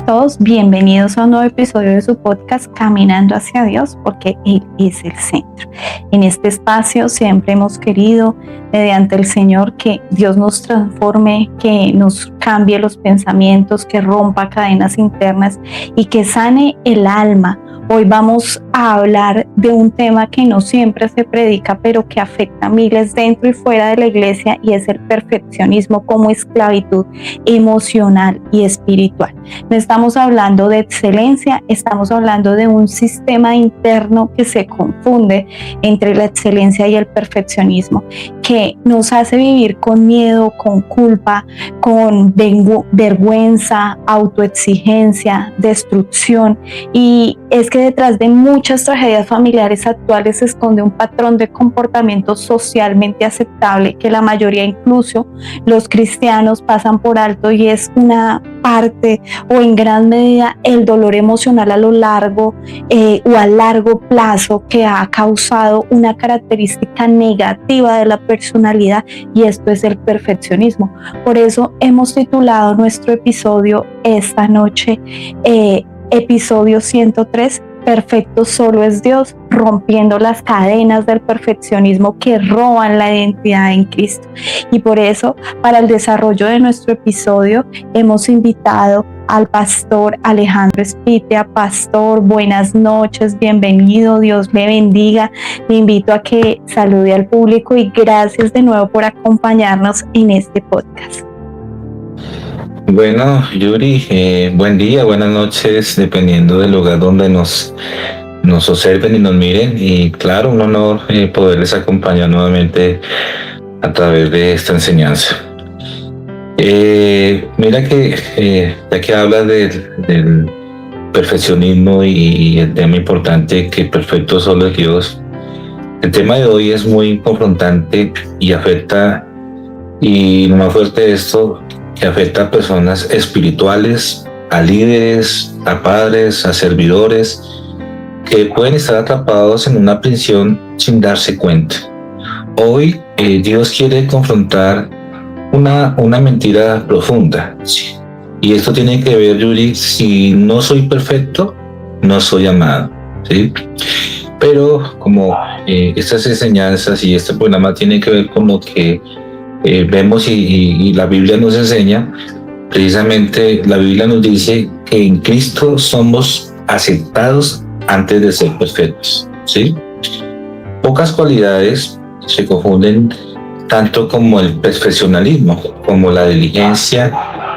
todos, bienvenidos a un nuevo episodio de su podcast Caminando hacia Dios, porque Él es el centro. En este espacio siempre hemos querido, mediante el Señor, que Dios nos transforme, que nos cambie los pensamientos, que rompa cadenas internas y que sane el alma. Hoy vamos a hablar de un tema que no siempre se predica, pero que afecta a miles dentro y fuera de la iglesia, y es el perfeccionismo como esclavitud emocional y espiritual. No estamos hablando de excelencia, estamos hablando de un sistema interno que se confunde entre la excelencia y el perfeccionismo, que nos hace vivir con miedo, con culpa, con vergüenza, autoexigencia, destrucción. Y es que detrás de muchas tragedias familiares actuales se esconde un patrón de comportamiento socialmente aceptable que la mayoría, incluso los cristianos, pasan por alto, y es una parte o en gran medida el dolor emocional a lo largo o a largo plazo que ha causado una característica negativa de la personalidad, y esto es el perfeccionismo. Por eso hemos titulado nuestro episodio esta noche, episodio 103, Perfecto solo es Dios, rompiendo las cadenas del perfeccionismo que roban la identidad en Cristo. Y por eso, para el desarrollo de nuestro episodio, hemos invitado al pastor Alejandro Espitia. Pastor, buenas noches, bienvenido, Dios le bendiga. Le invito a que salude al público y gracias de nuevo por acompañarnos en este podcast. Bueno, Yuri, buen día, buenas noches, dependiendo del lugar donde nos observen y nos miren. Y claro, un honor poderles acompañar nuevamente a través de esta enseñanza. Mira que ya que hablas del perfeccionismo y el tema importante que perfecto solo es Dios, el tema de hoy es muy confrontante y afecta, y lo más fuerte de esto, que afecta a personas espirituales, a líderes, a padres, a servidores, que pueden estar atrapados en una prisión sin darse cuenta. Hoy Dios quiere confrontar una mentira profunda, ¿sí? Y esto tiene que ver, Yuri, si no soy perfecto, no soy amado, ¿sí? Pero como estas enseñanzas y este programa tiene que ver con lo que vemos y la Biblia nos enseña, precisamente la Biblia nos dice que en Cristo somos aceptados antes de ser perfectos, ¿sí? Pocas cualidades se confunden tanto como el perfeccionalismo, como la diligencia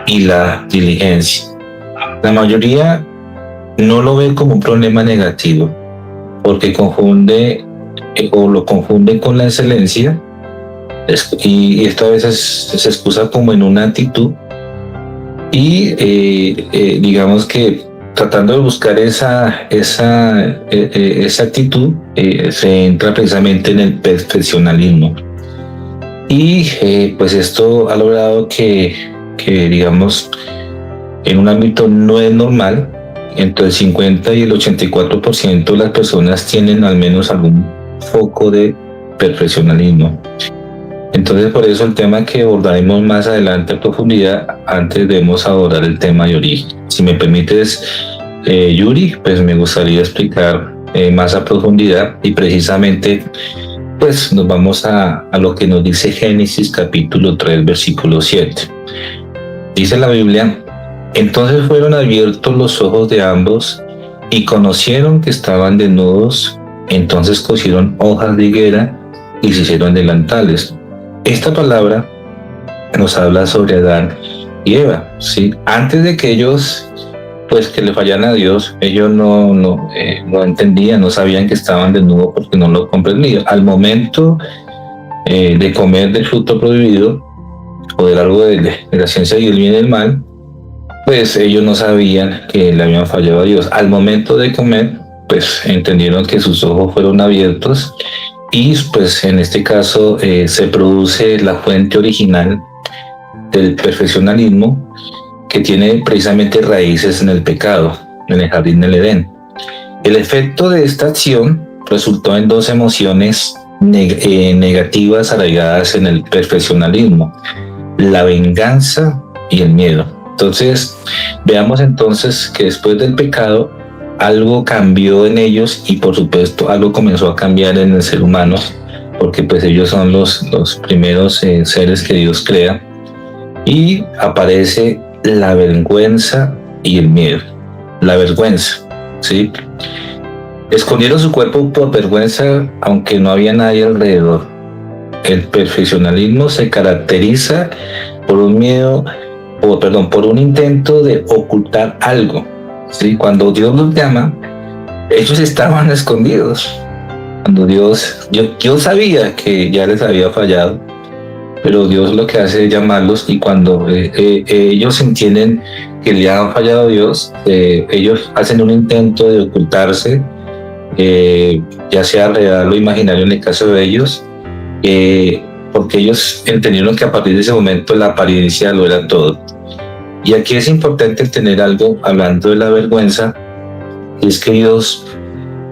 y la diligencia. La mayoría no lo ve como un problema negativo, porque confunde o lo confunde con la excelencia, y esto a veces se excusa como en una actitud, y digamos que tratando de buscar esa actitud, se entra precisamente en el perfeccionalismo, y pues esto ha logrado que digamos en un ámbito no es normal, entre el 50 y el 84% de las personas tienen al menos algún foco de perfeccionalismo. Entonces, por eso el tema que abordaremos más adelante a profundidad, antes debemos abordar el tema de origen. Si me permites, Yuri, pues me gustaría explicar más a profundidad, y precisamente pues nos vamos a lo que nos dice Génesis capítulo 3, versículo 7. Dice la Biblia: entonces fueron abiertos los ojos de ambos y conocieron que estaban desnudos, entonces cosieron hojas de higuera y se hicieron delantales. Esta palabra nos habla sobre Adán y Eva, ¿sí? Antes de que ellos, pues que le fallaran a Dios, ellos no entendían, no sabían que estaban desnudos porque no lo comprendían. Al momento de comer del fruto prohibido, o del árbol de la ciencia del bien y del mal, pues ellos no sabían que le habían fallado a Dios. Al momento de comer, pues entendieron que sus ojos fueron abiertos, y pues en este caso se produce la fuente original del perfeccionalismo, que tiene precisamente raíces en el pecado, en el jardín del Edén. El efecto de esta acción resultó en dos emociones negativas arraigadas en el perfeccionalismo: la venganza y el miedo. Entonces, veamos entonces que después del pecado, algo cambió en ellos y por supuesto algo comenzó a cambiar en el ser humano, porque pues ellos son los primeros seres que Dios crea, y aparece la vergüenza y el miedo. La vergüenza, ¿sí? Escondieron su cuerpo por vergüenza, aunque no había nadie alrededor. El perfeccionalismo se caracteriza por un miedo, por un intento de ocultar algo, ¿sí? Cuando Dios los llama, ellos estaban escondidos. Cuando Dios, yo sabía que ya les había fallado, pero Dios lo que hace es llamarlos, y cuando ellos entienden que le han fallado a Dios, ellos hacen un intento de ocultarse, ya sea real o imaginario en el caso de ellos, porque ellos entendieron que a partir de ese momento la apariencia lo era todo. Y aquí es importante tener algo, hablando de la vergüenza, y es que Dios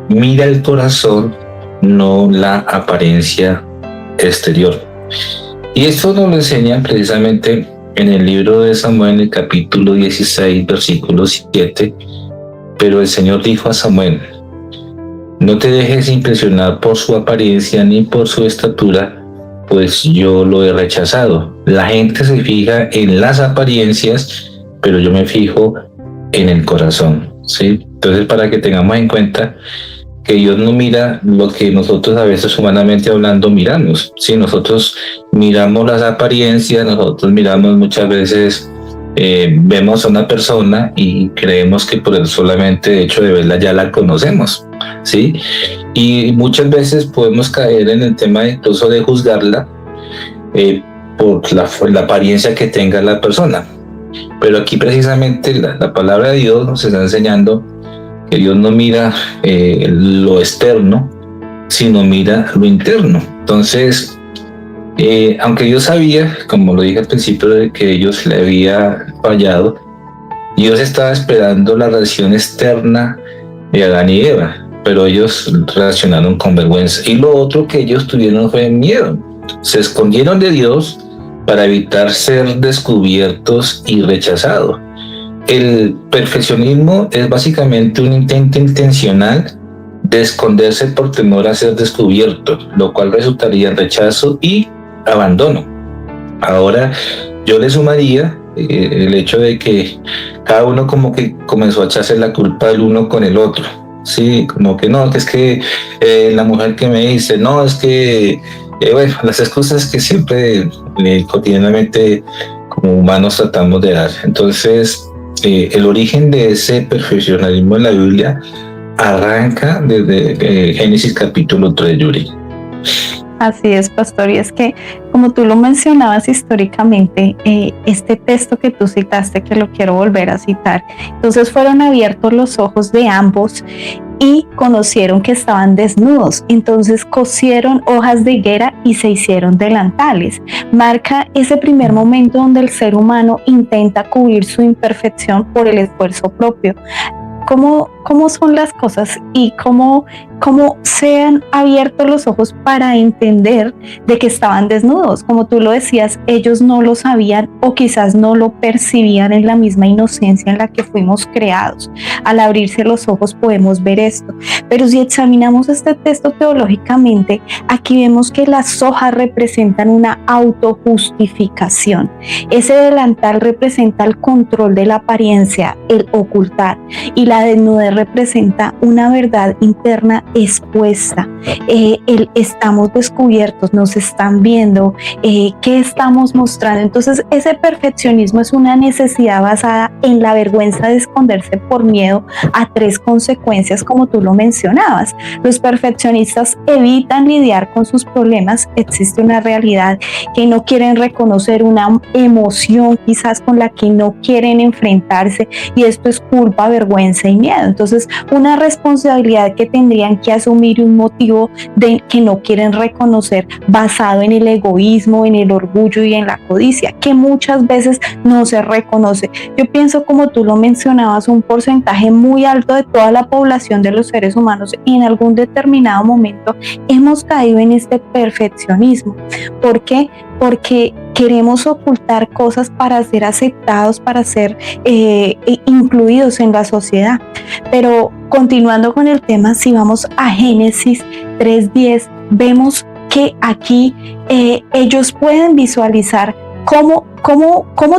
mira el corazón, no la apariencia exterior. Y esto nos lo enseña precisamente en el libro de Samuel, en el capítulo 16, versículo 7. Pero el Señor dijo a Samuel: no te dejes impresionar por su apariencia ni por su estatura, pues yo lo he rechazado. La gente se fija en las apariencias, pero yo me fijo en el corazón, ¿sí? Entonces, para que tengamos en cuenta que Dios no mira lo que nosotros a veces humanamente hablando miramos. Si nosotros miramos las apariencias, nosotros miramos muchas veces, vemos a una persona y creemos que por el solamente hecho de verla ya la conocemos, ¿sí? Y muchas veces podemos caer en el tema incluso de juzgarla por la apariencia que tenga la persona. Pero aquí precisamente la palabra de Dios nos está enseñando que Dios no mira lo externo, sino mira lo interno. Entonces, aunque Dios sabía, como lo dije al principio, de que ellos le había fallado, Dios estaba esperando la reacción externa de Adán y Eva, pero ellos reaccionaron con vergüenza. Y lo otro que ellos tuvieron fue miedo. Se escondieron de Dios para evitar ser descubiertos y rechazados. El perfeccionismo es básicamente un intento intencional de esconderse por temor a ser descubierto, lo cual resultaría en rechazo y abandono. Ahora, yo le sumaría el hecho de que cada uno como que comenzó a echarse la culpa el uno con el otro. Sí, como que no, que es que la mujer que me dice, no, es que, bueno, las excusas que siempre cotidianamente como humanos tratamos de dar. Entonces, el origen de ese perfeccionalismo en la Biblia arranca desde Génesis capítulo 3, Yuri. Así es, pastor, y es que como tú lo mencionabas históricamente, este texto que tú citaste, que lo quiero volver a citar, entonces fueron abiertos los ojos de ambos y conocieron que estaban desnudos, entonces cosieron hojas de higuera y se hicieron delantales. Marca ese primer momento donde el ser humano intenta cubrir su imperfección por el esfuerzo propio. ¿Cómo son las cosas y cómo se han abierto los ojos para entender de que estaban desnudos? Como tú lo decías, ellos no lo sabían o quizás no lo percibían en la misma inocencia en la que fuimos creados. Al abrirse los ojos podemos ver esto. Pero si examinamos este texto teológicamente, aquí vemos que las hojas representan una autojustificación. Ese delantal representa el control de la apariencia, el ocultar, y la desnudez representa una verdad interna expuesta. Estamos descubiertos, nos están viendo, ¿qué estamos mostrando? Entonces, ese perfeccionismo es una necesidad basada en la vergüenza de esconderse por miedo a tres consecuencias, como tú lo mencionabas. Los perfeccionistas evitan lidiar con sus problemas. Existe una realidad que no quieren reconocer, una emoción quizás con la que no quieren enfrentarse, y esto es culpa, vergüenza y miedo. Entonces, una responsabilidad que tendrían que asumir, un motivo de que no quieren reconocer, basado en el egoísmo, en el orgullo y en la codicia, que muchas veces no se reconoce. Yo pienso, como tú lo mencionabas, un porcentaje muy alto de toda la población de los seres humanos en algún determinado momento hemos caído en este perfeccionismo. ¿Por qué? Porque queremos ocultar cosas para ser aceptados, para ser incluidos en la sociedad. Pero continuando con el tema, si vamos a Génesis 3:10, vemos que aquí ellos pueden visualizar cómo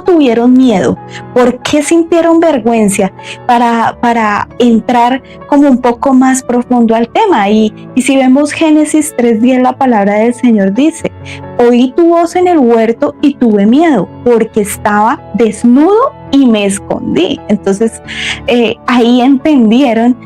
tuvieron miedo, por qué sintieron vergüenza, para entrar como un poco más profundo al tema. Y si vemos Génesis 3:10, la palabra del Señor dice: oí tu voz en el huerto y tuve miedo, porque estaba desnudo y me escondí. Entonces ahí entendieron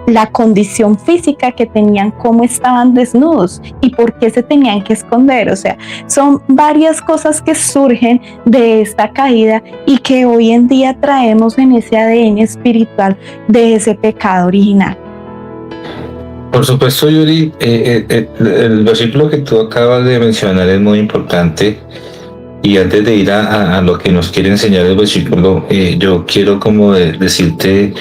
la condición física que tenían, cómo estaban desnudos y por qué se tenían que esconder. O sea, son varias cosas que surgen de esta caída y que hoy en día traemos en ese ADN espiritual de ese pecado original. Por supuesto, Yuri, el versículo que tú acabas de mencionar es muy importante. Y antes de ir a lo que nos quiere enseñar el versículo, yo quiero como decirte,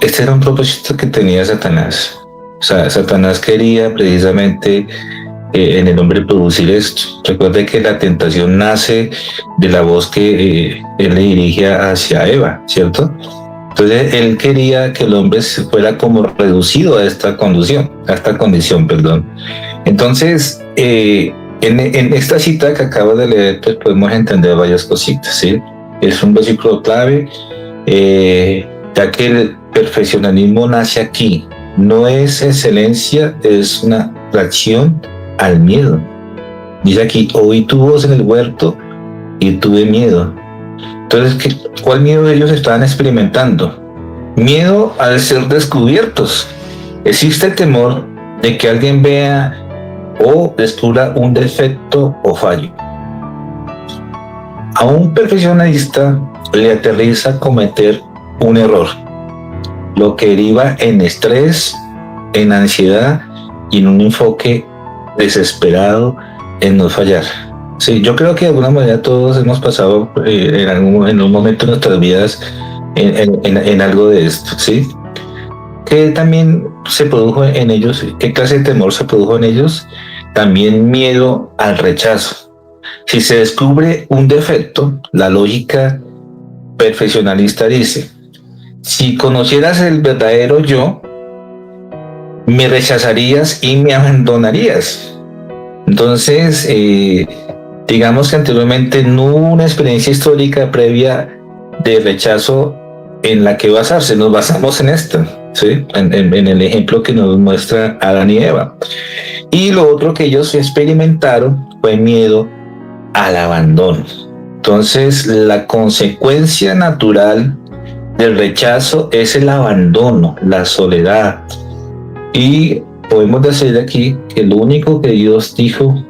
este era un propósito que tenía Satanás. O sea, Satanás quería precisamente en el hombre producir esto. Recuerde que la tentación nace de la voz que él le dirige hacia Eva, ¿cierto? Entonces él quería que el hombre se fuera como reducido a esta condición, Entonces, en esta cita que acabo de leer, pues podemos entender varias cositas, ¿sí? Es un versículo clave, ya que el perfeccionalismo nace aquí. No es excelencia, es una reacción al miedo. Dice aquí: oí tu voz en el huerto y tuve miedo. Entonces, ¿cuál miedo ellos estaban experimentando? Miedo al ser descubiertos. Existe el temor de que alguien vea o descubra un defecto o fallo. A un perfeccionista le aterriza cometer un error, lo que deriva en estrés, en ansiedad y en un enfoque desesperado en no fallar. Sí, yo creo que de alguna manera todos hemos pasado en un momento de nuestras vidas en algo de esto, ¿sí? ¿Qué también se produjo en ellos? ¿Qué clase de temor se produjo en ellos? También miedo al rechazo. Si se descubre un defecto, la lógica perfeccionalista dice: si conocieras el verdadero yo, me rechazarías y me abandonarías. Entonces, digamos que anteriormente no hubo una experiencia histórica previa de rechazo en la que basarse. Nos basamos en esta, ¿sí? En el ejemplo que nos muestra Adán y Eva. Y lo otro que ellos experimentaron fue miedo al abandono. Entonces, la consecuencia natural del rechazo es el abandono, la soledad. Y podemos decir aquí que lo único que Dios dijo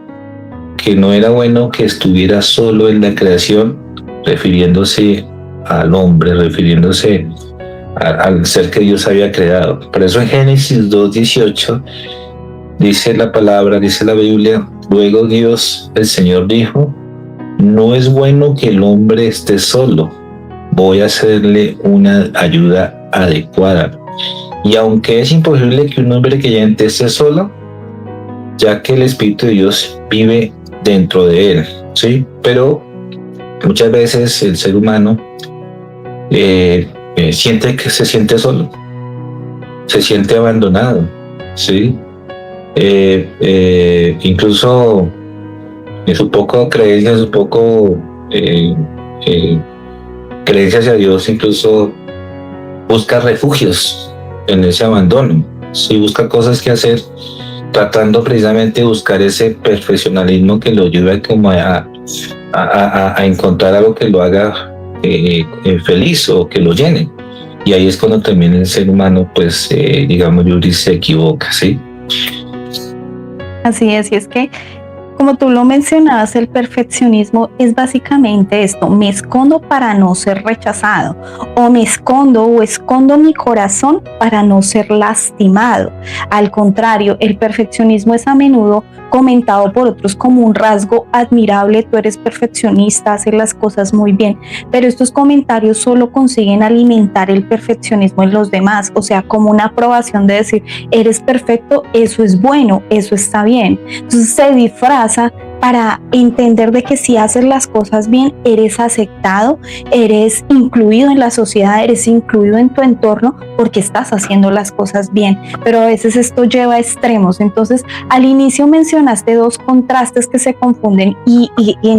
que no era bueno que estuviera solo en la creación, refiriéndose al hombre, refiriéndose al ser que Dios había creado. Por eso en Génesis 2:18 dice la palabra, dice la Biblia: luego Dios, el Señor, dijo: no es bueno que el hombre esté solo, voy a hacerle una ayuda adecuada. Y aunque es imposible que un hombre creyente esté solo, ya que el Espíritu de Dios vive dentro de él, ¿sí? Pero muchas veces el ser humano siente que se siente solo, se siente abandonado, ¿sí? Incluso en su poco creencia, en su poco creencia hacia Dios, incluso busca refugios en ese abandono, ¿sí? Busca cosas que hacer, tratando precisamente de buscar ese perfeccionalismo que lo ayude como a encontrar algo que lo haga feliz o que lo llene. Y ahí es cuando también el ser humano, pues, digamos, Yuri, se equivoca, ¿sí? Así es, y es que, como tú lo mencionabas, el perfeccionismo es básicamente esto: me escondo para no ser rechazado, o me escondo o escondo mi corazón para no ser lastimado. Al contrario, el perfeccionismo es a menudo comentado por otros como un rasgo admirable: tú eres perfeccionista, haces las cosas muy bien, pero estos comentarios solo consiguen alimentar el perfeccionismo en los demás, o sea, como una aprobación de decir, eres perfecto, eso es bueno, eso está bien. Entonces se disfraza para entender de que si haces las cosas bien, eres aceptado, eres incluido en la sociedad, eres incluido en tu entorno porque estás haciendo las cosas bien. Pero a veces esto lleva a extremos. Entonces, al inicio mencionaste dos contrastes que se confunden y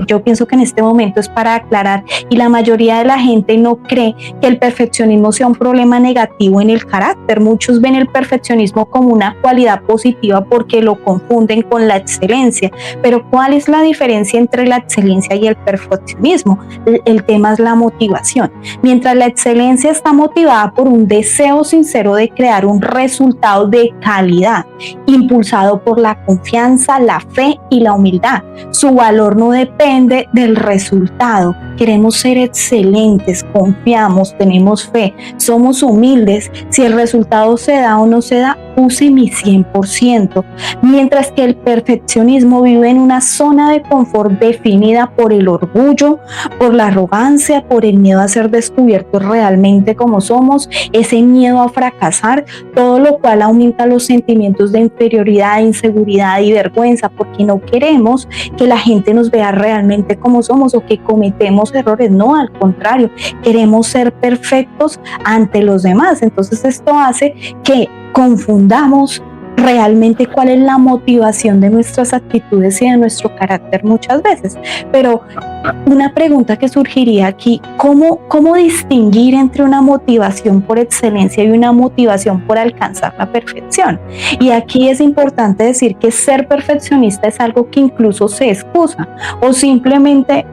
yo pienso que en este momento es para aclarar, y la mayoría de la gente no cree que el perfeccionismo sea un problema negativo en el carácter. Muchos ven el perfeccionismo como una cualidad positiva porque lo confunden con la excelencia. Pero ¿cuál es la diferencia entre la excelencia y el perfeccionismo? El tema es la motivación. Mientras la excelencia está motivada por un deseo sincero de crear un resultado de calidad, impulsado por la confianza, la fe y la humildad. Su valor no depende del resultado. Queremos ser excelentes, confiamos, tenemos fe, somos humildes. Si el resultado se da o no se da, puse mi 100%. Mientras que el perfeccionismo vive en una zona de confort definida por el orgullo, por la arrogancia, por el miedo a ser descubiertos realmente como somos, ese miedo a fracasar, todo lo cual aumenta los sentimientos de inferioridad, inseguridad y vergüenza, porque no queremos que la gente nos vea realmente como somos o que cometemos errores. No, al contrario, queremos ser perfectos ante los demás. Entonces esto hace que confundamos realmente cuál es la motivación de nuestras actitudes y de nuestro carácter muchas veces. Pero una pregunta que surgiría aquí, ¿cómo distinguir entre una motivación por excelencia y una motivación por alcanzar la perfección? Y aquí es importante decir que ser perfeccionista es algo que incluso se excusa o simplemente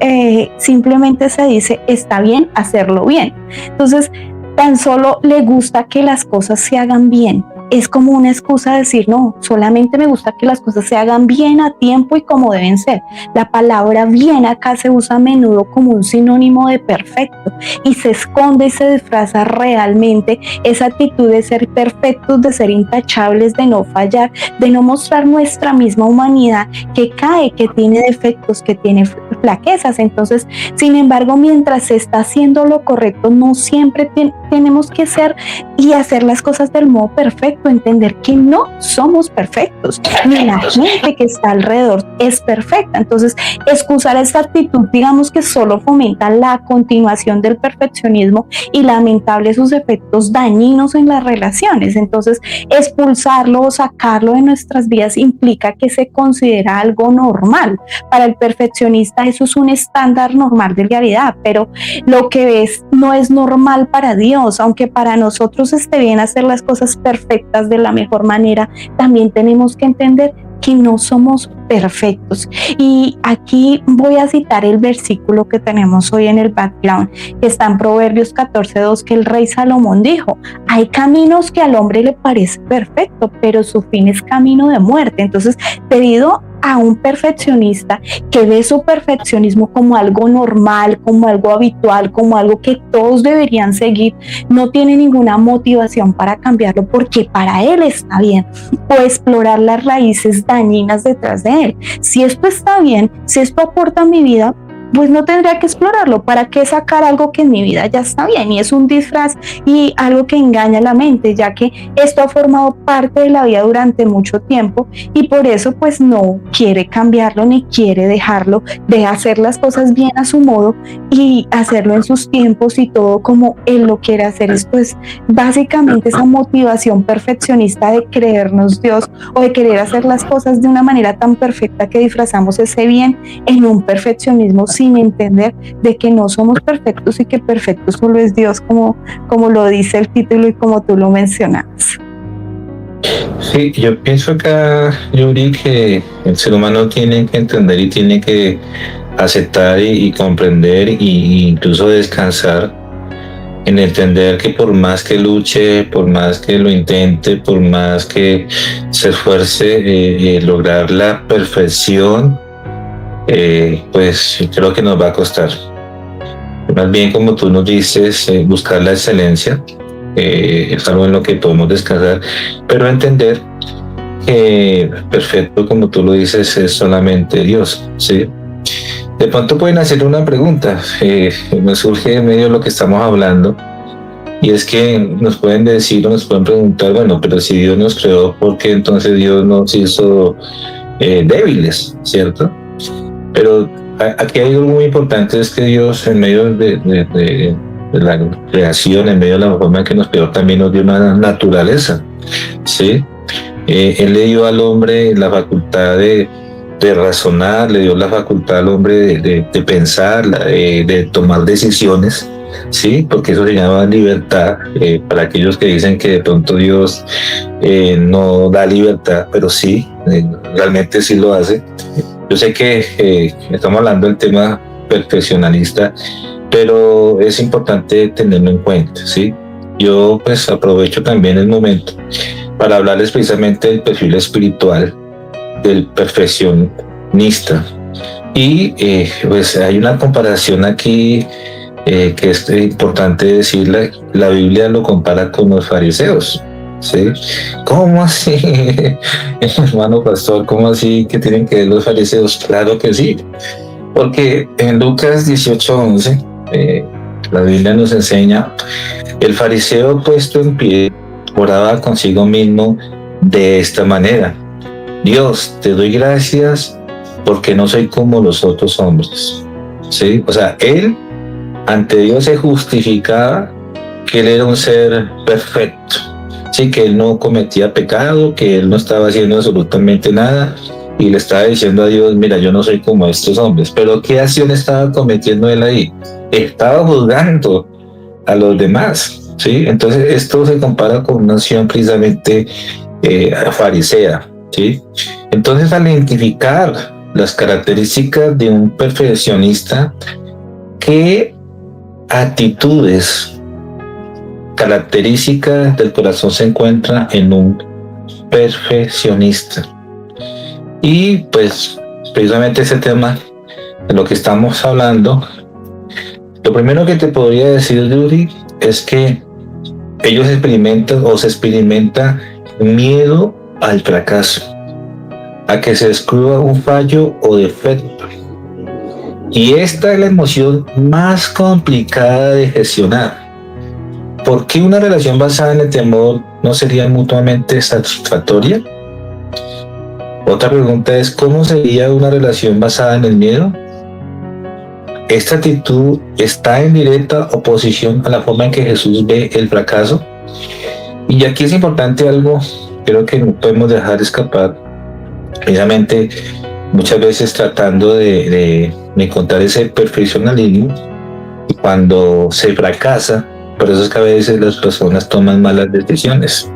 se dice está bien hacerlo bien. Entonces, tan solo le gusta que las cosas se hagan bien. Es como una excusa decir, no, solamente me gusta que las cosas se hagan bien, a tiempo y como deben ser. La palabra bien acá se usa a menudo como un sinónimo de perfecto y se esconde y se disfraza realmente esa actitud de ser perfectos, de ser intachables, de no fallar, de no mostrar nuestra misma humanidad que cae, que tiene defectos, que tiene flaquezas. Entonces, sin embargo, mientras se está haciendo lo correcto, no siempre tenemos que ser y hacer las cosas del modo perfecto. Entender que no somos perfectos, ni la gente que está alrededor es perfecta. Entonces, excusar esta actitud, digamos que solo fomenta la continuación del perfeccionismo y lamentable sus efectos dañinos en las relaciones. Entonces, expulsarlo o sacarlo de nuestras vidas implica que se considera algo normal. Para el perfeccionista eso es un estándar normal de realidad, pero lo que ves no es normal para Dios. Aunque para nosotros esté bien hacer las cosas perfectas de la mejor manera, también tenemos que entender que no somos perfectos. Y aquí voy a citar el versículo que tenemos hoy en el background, que está en Proverbios 14:2, que el rey Salomón dijo: hay caminos que al hombre le parece perfecto, pero su fin es camino de muerte. Entonces, debido a un perfeccionista que ve su perfeccionismo como algo normal, como algo habitual, como algo que todos deberían seguir, no tiene ninguna motivación para cambiarlo porque para él está bien, o explorar las raíces dañinas detrás de él. Si esto está bien, si esto aporta a mi vida, pues no tendría que explorarlo. ¿Para qué sacar algo que en mi vida ya está bien? Y es un disfraz y algo que engaña la mente, ya que esto ha formado parte de la vida durante mucho tiempo y por eso pues no quiere cambiarlo ni quiere dejarlo, de hacer las cosas bien a su modo y hacerlo en sus tiempos y todo como él lo quiere hacer. Esto es básicamente esa motivación perfeccionista de creernos Dios o de querer hacer las cosas de una manera tan perfecta que disfrazamos ese bien en un perfeccionismo sin entender de que no somos perfectos y que perfecto solo es Dios, como lo dice el título y como tú lo mencionabas. Sí, yo pienso acá, Yuri, que el ser humano tiene que entender y tiene que aceptar y comprender e incluso descansar en entender que por más que luche, por más que lo intente, por más que se esfuerce, lograr la perfección, pues creo que nos va a costar. Más bien, como tú nos dices, buscar la excelencia es algo en lo que podemos descansar, pero entender que perfecto, como tú lo dices, es solamente Dios, ¿sí? De pronto pueden hacer una pregunta, me surge en medio de lo que estamos hablando, y es que nos pueden decir o nos pueden preguntar, bueno, pero si Dios nos creó, ¿por qué entonces Dios nos hizo débiles, cierto? Pero aquí hay algo muy importante, es que Dios en medio de la creación, en medio de la forma en que nos creó, también nos dio una naturaleza, ¿sí? Él le dio al hombre la facultad de razonar, le dio la facultad al hombre de pensar, de tomar decisiones, ¿sí? Porque eso se llama libertad, para aquellos que dicen que de pronto Dios no da libertad, pero sí, realmente sí lo hace. Yo sé que estamos hablando del tema perfeccionalista, pero es importante tenerlo en cuenta, ¿sí? Yo pues aprovecho también el momento para hablarles precisamente del perfil espiritual del perfeccionista. Y pues hay una comparación aquí que es importante decirla. La Biblia lo compara con los fariseos, ¿sí? ¿Cómo así, hermano pastor? ¿Cómo así que tienen que ver los fariseos? Claro que sí, porque en Lucas 18:11 la Biblia nos enseña: el fariseo puesto en pie oraba consigo mismo de esta manera: Dios, te doy gracias porque no soy como los otros hombres. ¿Sí? O sea, él ante Dios se justificaba que él era un ser perfecto, ¿sí? Que él no cometía pecado, que él no estaba haciendo absolutamente nada, y le estaba diciendo a Dios: mira, yo no soy como estos hombres. Pero ¿qué acción estaba cometiendo él ahí? Estaba juzgando a los demás, ¿sí? Entonces esto se compara con una acción precisamente farisea, ¿sí? Entonces, al identificar las características de un perfeccionista, ¿qué actitudes, características del corazón se encuentran en un perfeccionista? Y pues precisamente ese tema de lo que estamos hablando, lo primero que te podría decir, Yuri, es que ellos experimentan o se experimenta miedo al fracaso, a que se descubra un fallo o defecto. Y esta es la emoción más complicada de gestionar. ¿Por qué una relación basada en el temor no sería mutuamente satisfactoria? Otra pregunta es: ¿cómo sería una relación basada en el miedo? Esta actitud está en directa oposición a la forma en que Jesús ve el fracaso. Y aquí es importante algo, creo que no podemos dejar escapar, precisamente muchas veces tratando de encontrar ese perfeccionalismo. Y cuando se fracasa, por eso es que a veces las personas toman malas decisiones,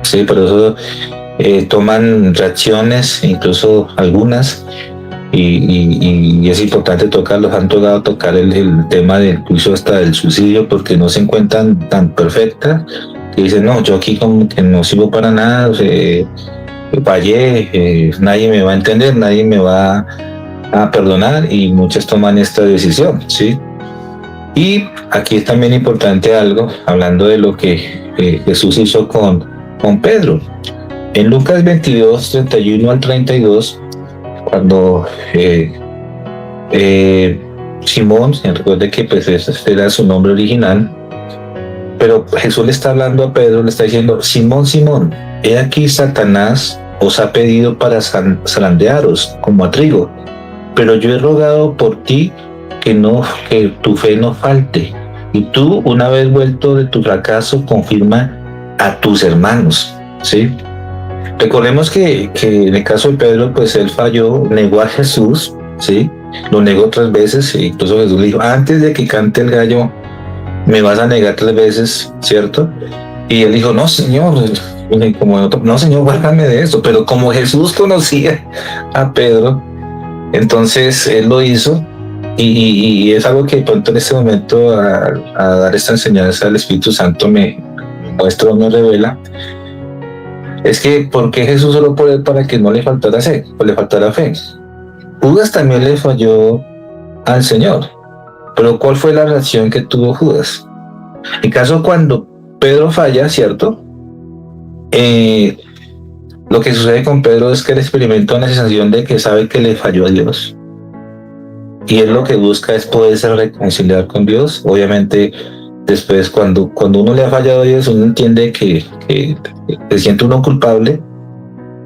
sí, por eso toman reacciones, incluso algunas, y es importante tocarlos. Han tocado tocar el tema del incluso hasta del suicidio, porque no se encuentran tan perfectas que dicen: no, yo aquí como que no sirvo para nada, fallé, nadie me va a entender, nadie me va a perdonar, y muchas toman esta decisión, ¿sí? Y aquí es también importante algo, hablando de lo que Jesús hizo con Pedro. En Lucas 22, 31 al 32, cuando Simón, recuerde que pues ese era su nombre original, pero Jesús le está hablando a Pedro, le está diciendo: Simón, Simón, he aquí Satanás os ha pedido para zarandearos como a trigo, pero yo he rogado por ti que tu fe no falte, y tú, una vez vuelto de tu fracaso, confirma a tus hermanos, ¿sí? Recordemos que en el caso de Pedro, pues él falló, negó a Jesús, ¿sí? Lo negó 3 veces, e incluso Jesús le dijo: antes de que cante el gallo, me vas a negar 3 veces, ¿cierto? Y él dijo: no, Señor, no, Señor, guárdame de eso. Pero como Jesús conocía a Pedro, entonces él lo hizo, y es algo que de pronto en este momento a dar esta enseñanza al Espíritu Santo me muestra o me revela. Es que ¿por qué Jesús oró por él? Para que no le faltara fe, o le faltara fe. Judas también le falló al Señor, pero ¿cuál fue la reacción que tuvo Judas? En caso cuando Pedro falla, ¿cierto? Lo que sucede con Pedro es que él experimenta una sensación de que sabe que le falló a Dios, y él lo que busca es poderse reconciliar con Dios. Obviamente después, cuando uno le ha fallado a Dios, uno entiende que se siente uno culpable,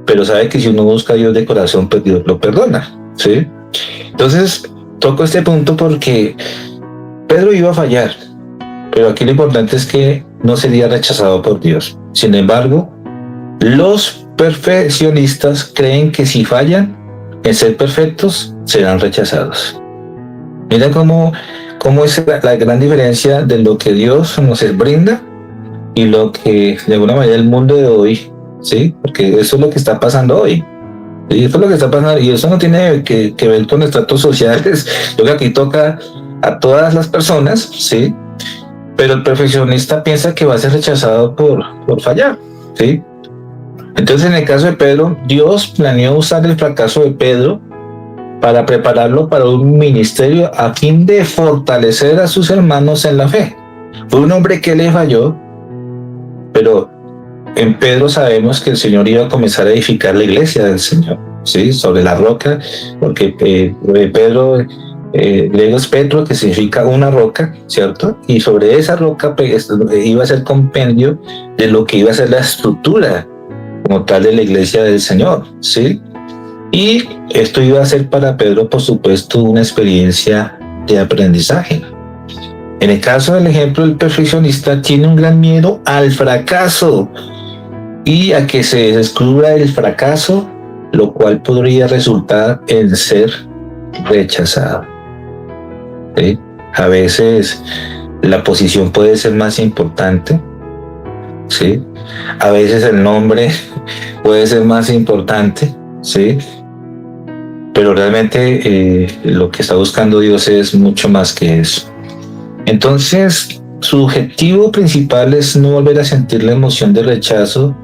pero sabe que si uno busca a Dios de corazón, pues Dios lo perdona, ¿sí? Entonces, toco este punto porque Pedro iba a fallar, pero aquí lo importante es que no sería rechazado por Dios. Sin embargo, los perfeccionistas creen que si fallan en ser perfectos, serán rechazados. Mira cómo es la gran diferencia de lo que Dios nos brinda y lo que de alguna manera el mundo de hoy, ¿sí? Porque eso es lo que está pasando hoy. Y eso es lo que está pasando, y eso no tiene que ver con estratos sociales. Yo creo que aquí toca a todas las personas, ¿sí? Pero el perfeccionista piensa que va a ser rechazado por fallar, ¿sí? Entonces, en el caso de Pedro, Dios planeó usar el fracaso de Pedro para prepararlo para un ministerio a fin de fortalecer a sus hermanos en la fe. Fue un hombre que le falló, pero en Pedro sabemos que el Señor iba a comenzar a edificar la iglesia del Señor, ¿sí? Sobre la roca, porque Pedro, luego es Petro, que significa una roca, ¿cierto? Y sobre esa roca iba a ser compendio de lo que iba a ser la estructura como tal de la iglesia del Señor, ¿sí? Y esto iba a ser para Pedro, por supuesto, una experiencia de aprendizaje. En el caso del ejemplo del perfeccionista, tiene un gran miedo al fracaso y a que se descubra el fracaso, lo cual podría resultar en ser rechazado. ¿Sí? A veces la posición puede ser más importante, ¿sí? A veces el nombre puede ser más importante, ¿sí? Pero realmente lo que está buscando Dios es mucho más que eso. Entonces, su objetivo principal es no volver a sentir la emoción de rechazo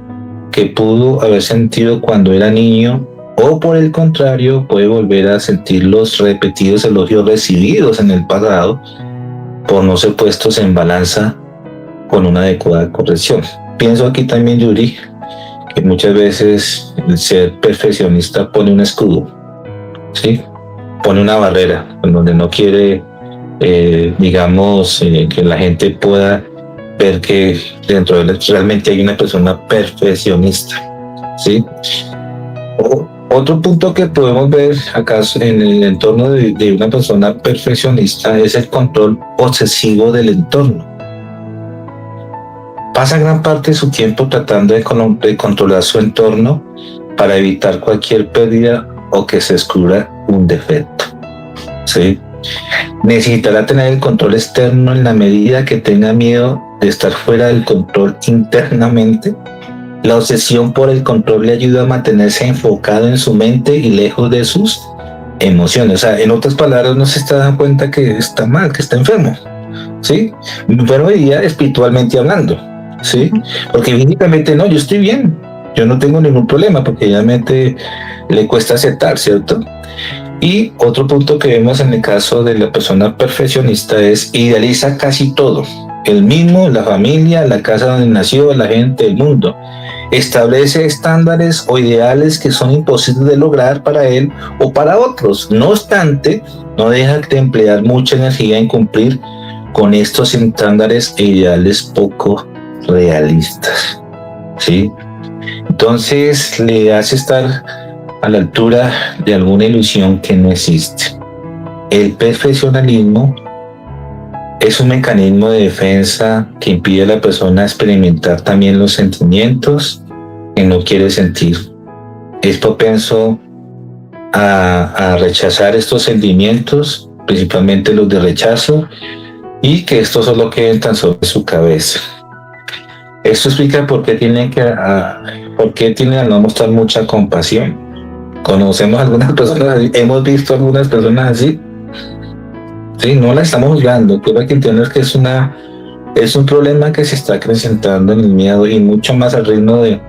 que pudo haber sentido cuando era niño, o por el contrario, puede volver a sentir los repetidos elogios recibidos en el pasado por no ser puestos en balanza con una adecuada corrección. Pienso aquí también, Yuri, que muchas veces el ser perfeccionista pone un escudo, ¿sí? Pone una barrera en donde no quiere, que la gente pueda ver que dentro de él realmente hay una persona perfeccionista, ¿sí? Otro punto que podemos ver acá en el entorno de una persona perfeccionista es el control obsesivo del entorno. Pasa gran parte de su tiempo tratando de controlar su entorno para evitar cualquier pérdida o que se descubra un defecto, ¿sí? Necesitará tener el control externo en la medida que tenga miedo de estar fuera del control internamente. La obsesión por el control le ayuda a mantenerse enfocado en su mente y lejos de sus emociones. O sea, en otras palabras, no se está dando cuenta que está mal, que está enfermo, ¿sí? Enfermo diría espiritualmente hablando, ¿sí? Porque físicamente no, yo estoy bien, yo no tengo ningún problema, porque realmente le cuesta aceptar, ¿cierto? Y otro punto que vemos en el caso de la persona perfeccionista es idealiza casi todo, el mismo, la familia, la casa donde nació, la gente, el mundo. Establece estándares o ideales que son imposibles de lograr para él o para otros. No obstante, no deja de emplear mucha energía en cumplir con estos estándares e ideales poco realistas, ¿sí? Entonces le hace estar a la altura de alguna ilusión que no existe. El perfeccionalismo es un mecanismo de defensa que impide a la persona experimentar también los sentimientos que no quiere sentir. Es propenso a rechazar estos sentimientos, principalmente los de rechazo, y que estos solo queden tan sobre su cabeza. Esto explica por qué tienen a no mostrar mucha compasión. Conocemos algunas personas así, hemos visto algunas personas así. Sí, no la estamos juzgando, pero hay que entender que es un problema que se está acrecentando en el miedo y mucho más al ritmo de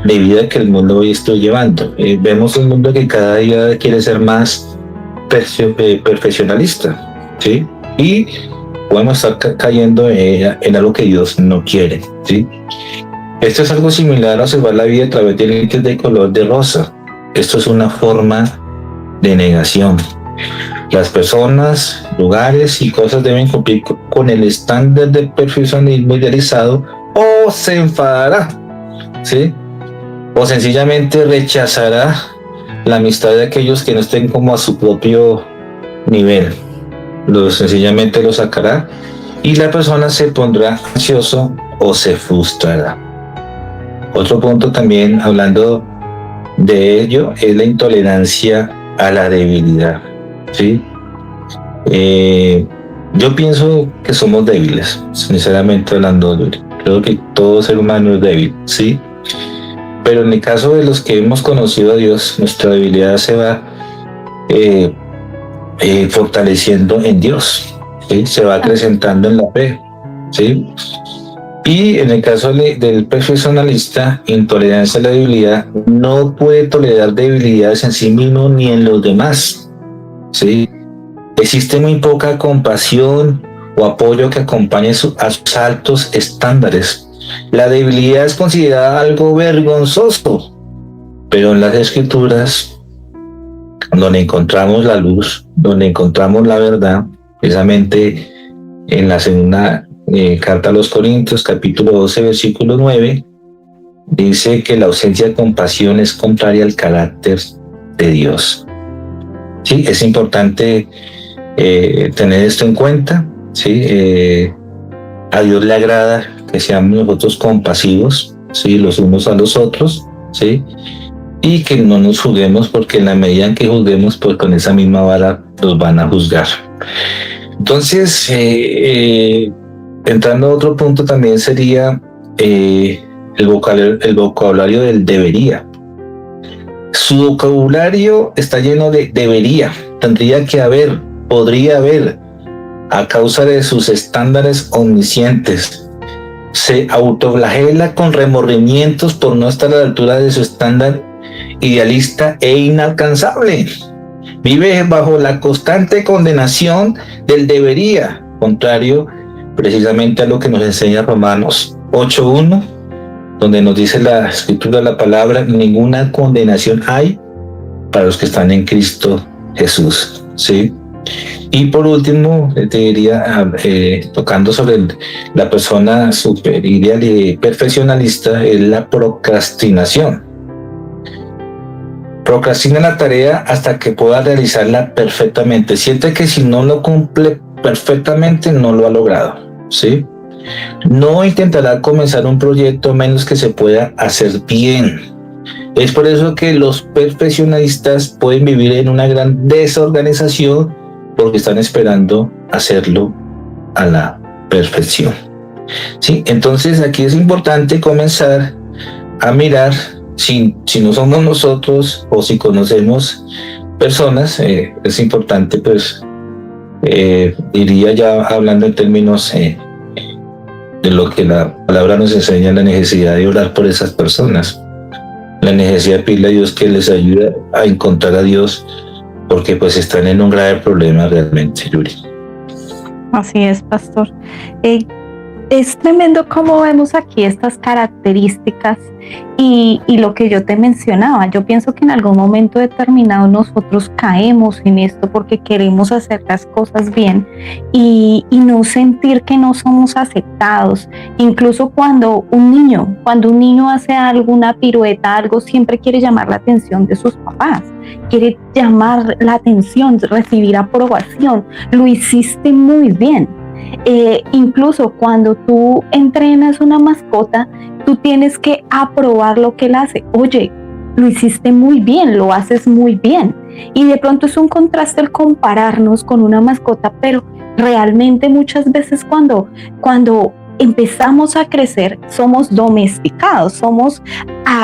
vida que el mundo hoy está llevando. Vemos un mundo que cada día quiere ser más perfeccionalista, ¿sí? Y podemos estar cayendo en algo que Dios no quiere, ¿sí? Esto es algo similar a observar la vida a través de lentes de color de rosa. Esto es una forma de negación. Las personas, lugares y cosas deben cumplir con el estándar de perfeccionismo idealizado o se enfadará, ¿sí? O sencillamente rechazará la amistad de aquellos que no estén como a su propio nivel. Sencillamente lo sacará y la persona se pondrá ansioso o se frustrará. Otro punto también, hablando de ello, es la intolerancia a la debilidad, ¿sí? Yo pienso que somos débiles, sinceramente hablando. Creo que todo ser humano es débil, ¿sí? Pero en el caso de los que hemos conocido a Dios, nuestra debilidad se va fortaleciendo en Dios, ¿sí? Se va acrecentando en la fe, ¿sí? Y en el caso del perfeccionalista, intolerancia a la debilidad, no puede tolerar debilidades en sí mismo ni en los demás, ¿sí? Existe muy poca compasión o apoyo que acompañe a sus altos estándares. La debilidad es considerada algo vergonzoso, pero en las Escrituras, donde encontramos la luz, donde encontramos la verdad, precisamente en la segunda carta a los Corintios, capítulo 12, versículo 9, dice que la ausencia de compasión es contraria al carácter de Dios. Sí, es importante tener esto en cuenta, ¿sí? A Dios le agrada que seamos nosotros compasivos, ¿sí? Los unos a los otros, ¿sí? Y que no nos juzguemos, porque en la medida en que juzguemos, pues con esa misma vara los van a juzgar. Entonces, entrando a otro punto también sería el vocabulario del debería. Su vocabulario está lleno de debería, tendría que haber, podría haber, a causa de sus estándares omniscientes. Se autoflagela con remordimientos por no estar a la altura de su estándar idealista e inalcanzable. Vive bajo la constante condenación del debería, contrario precisamente a lo que nos enseña Romanos 8:1, donde nos dice la Escritura, la palabra: ninguna condenación hay para los que están en Cristo Jesús, ¿sí? Y por último, te diría, tocando sobre la persona super ideal y perfeccionalista, es la procrastinación. Procrastina la tarea hasta que pueda realizarla perfectamente. Siente que si no lo cumple perfectamente, no lo ha logrado, ¿sí? No intentará comenzar un proyecto a menos que se pueda hacer bien. Es por eso que los perfeccionistas pueden vivir en una gran desorganización, porque están esperando hacerlo a la perfección, ¿sí? Entonces aquí es importante comenzar a mirar si no somos nosotros o si conocemos personas. Es importante, pues, diría ya hablando en términos de lo que la palabra nos enseña, la necesidad de orar por esas personas, la necesidad de pedirle a Dios que les ayude a encontrar a Dios, porque pues están en un grave problema realmente, Yuri. Así es, pastor. Es tremendo cómo vemos aquí estas características y lo que yo te mencionaba. Yo pienso que en algún momento determinado nosotros caemos en esto porque queremos hacer las cosas bien y no sentir que no somos aceptados. Incluso cuando un niño hace algo, una pirueta, algo, siempre quiere llamar la atención de sus papás. Quiere llamar la atención, recibir aprobación. Lo hiciste muy bien. Incluso cuando tú entrenas una mascota, tú tienes que aprobar lo que él hace. Oye, lo hiciste muy bien, lo haces muy bien. Y de pronto es un contraste el compararnos con una mascota, pero realmente muchas veces cuando empezamos a crecer, somos domesticados, somos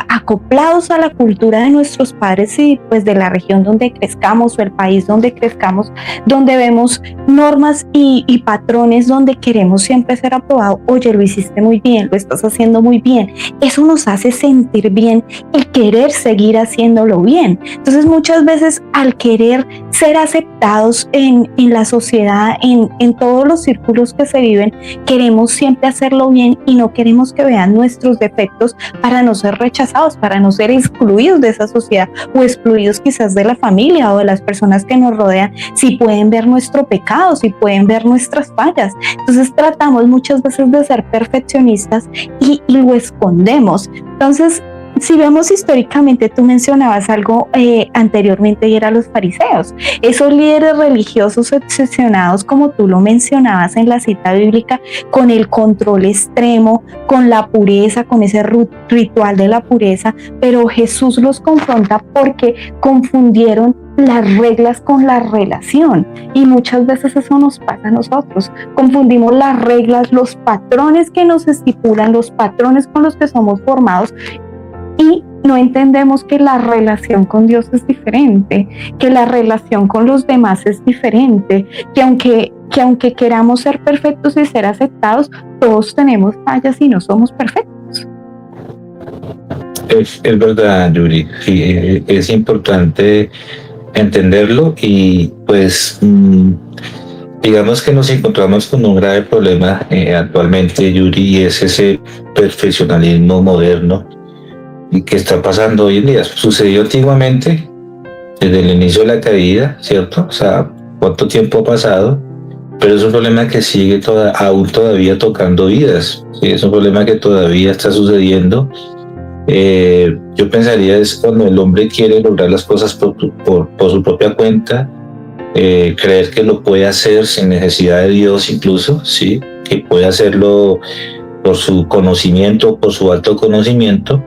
acoplados a la cultura de nuestros padres y pues de la región donde crezcamos o el país donde crezcamos, donde vemos normas y patrones donde queremos siempre ser aprobados. Oye, lo hiciste muy bien, lo estás haciendo muy bien. Eso nos hace sentir bien, el querer seguir haciéndolo bien. Entonces muchas veces al querer ser aceptados en la sociedad, en todos los círculos que se viven, queremos siempre hacerlo bien y no queremos que vean nuestros defectos para no ser rechazados, para no ser excluidos de esa sociedad o excluidos quizás de la familia o de las personas que nos rodean, si pueden ver nuestro pecado, si pueden ver nuestras fallas. Entonces tratamos muchas veces de ser perfeccionistas y lo escondemos. Entonces si vemos históricamente, tú mencionabas algo anteriormente y eran los fariseos, esos líderes religiosos obsesionados, como tú lo mencionabas en la cita bíblica, con el control extremo, con la pureza, con ese ritual de la pureza, pero Jesús los confronta porque confundieron las reglas con la relación, y muchas veces eso nos pasa a nosotros. Confundimos las reglas, los patrones que nos estipulan, los patrones con los que somos formados, y no entendemos que la relación con Dios es diferente, que la relación con los demás es diferente, que aunque queramos ser perfectos y ser aceptados, todos tenemos fallas y no somos perfectos. Es verdad, Yuri. Sí, es importante entenderlo, y pues digamos que nos encontramos con un grave problema actualmente, Yuri, y es ese perfeccionalismo moderno y que está pasando hoy en día. Sucedió antiguamente, desde el inicio de la caída, ¿cierto? O sea, ¿cuánto tiempo ha pasado? Pero es un problema que sigue aún todavía tocando vidas, ¿sí? Es un problema que todavía está sucediendo. Yo pensaría es cuando el hombre quiere lograr las cosas por su propia cuenta, creer que lo puede hacer sin necesidad de Dios incluso, ¿sí? Que puede hacerlo por su conocimiento, por su alto conocimiento.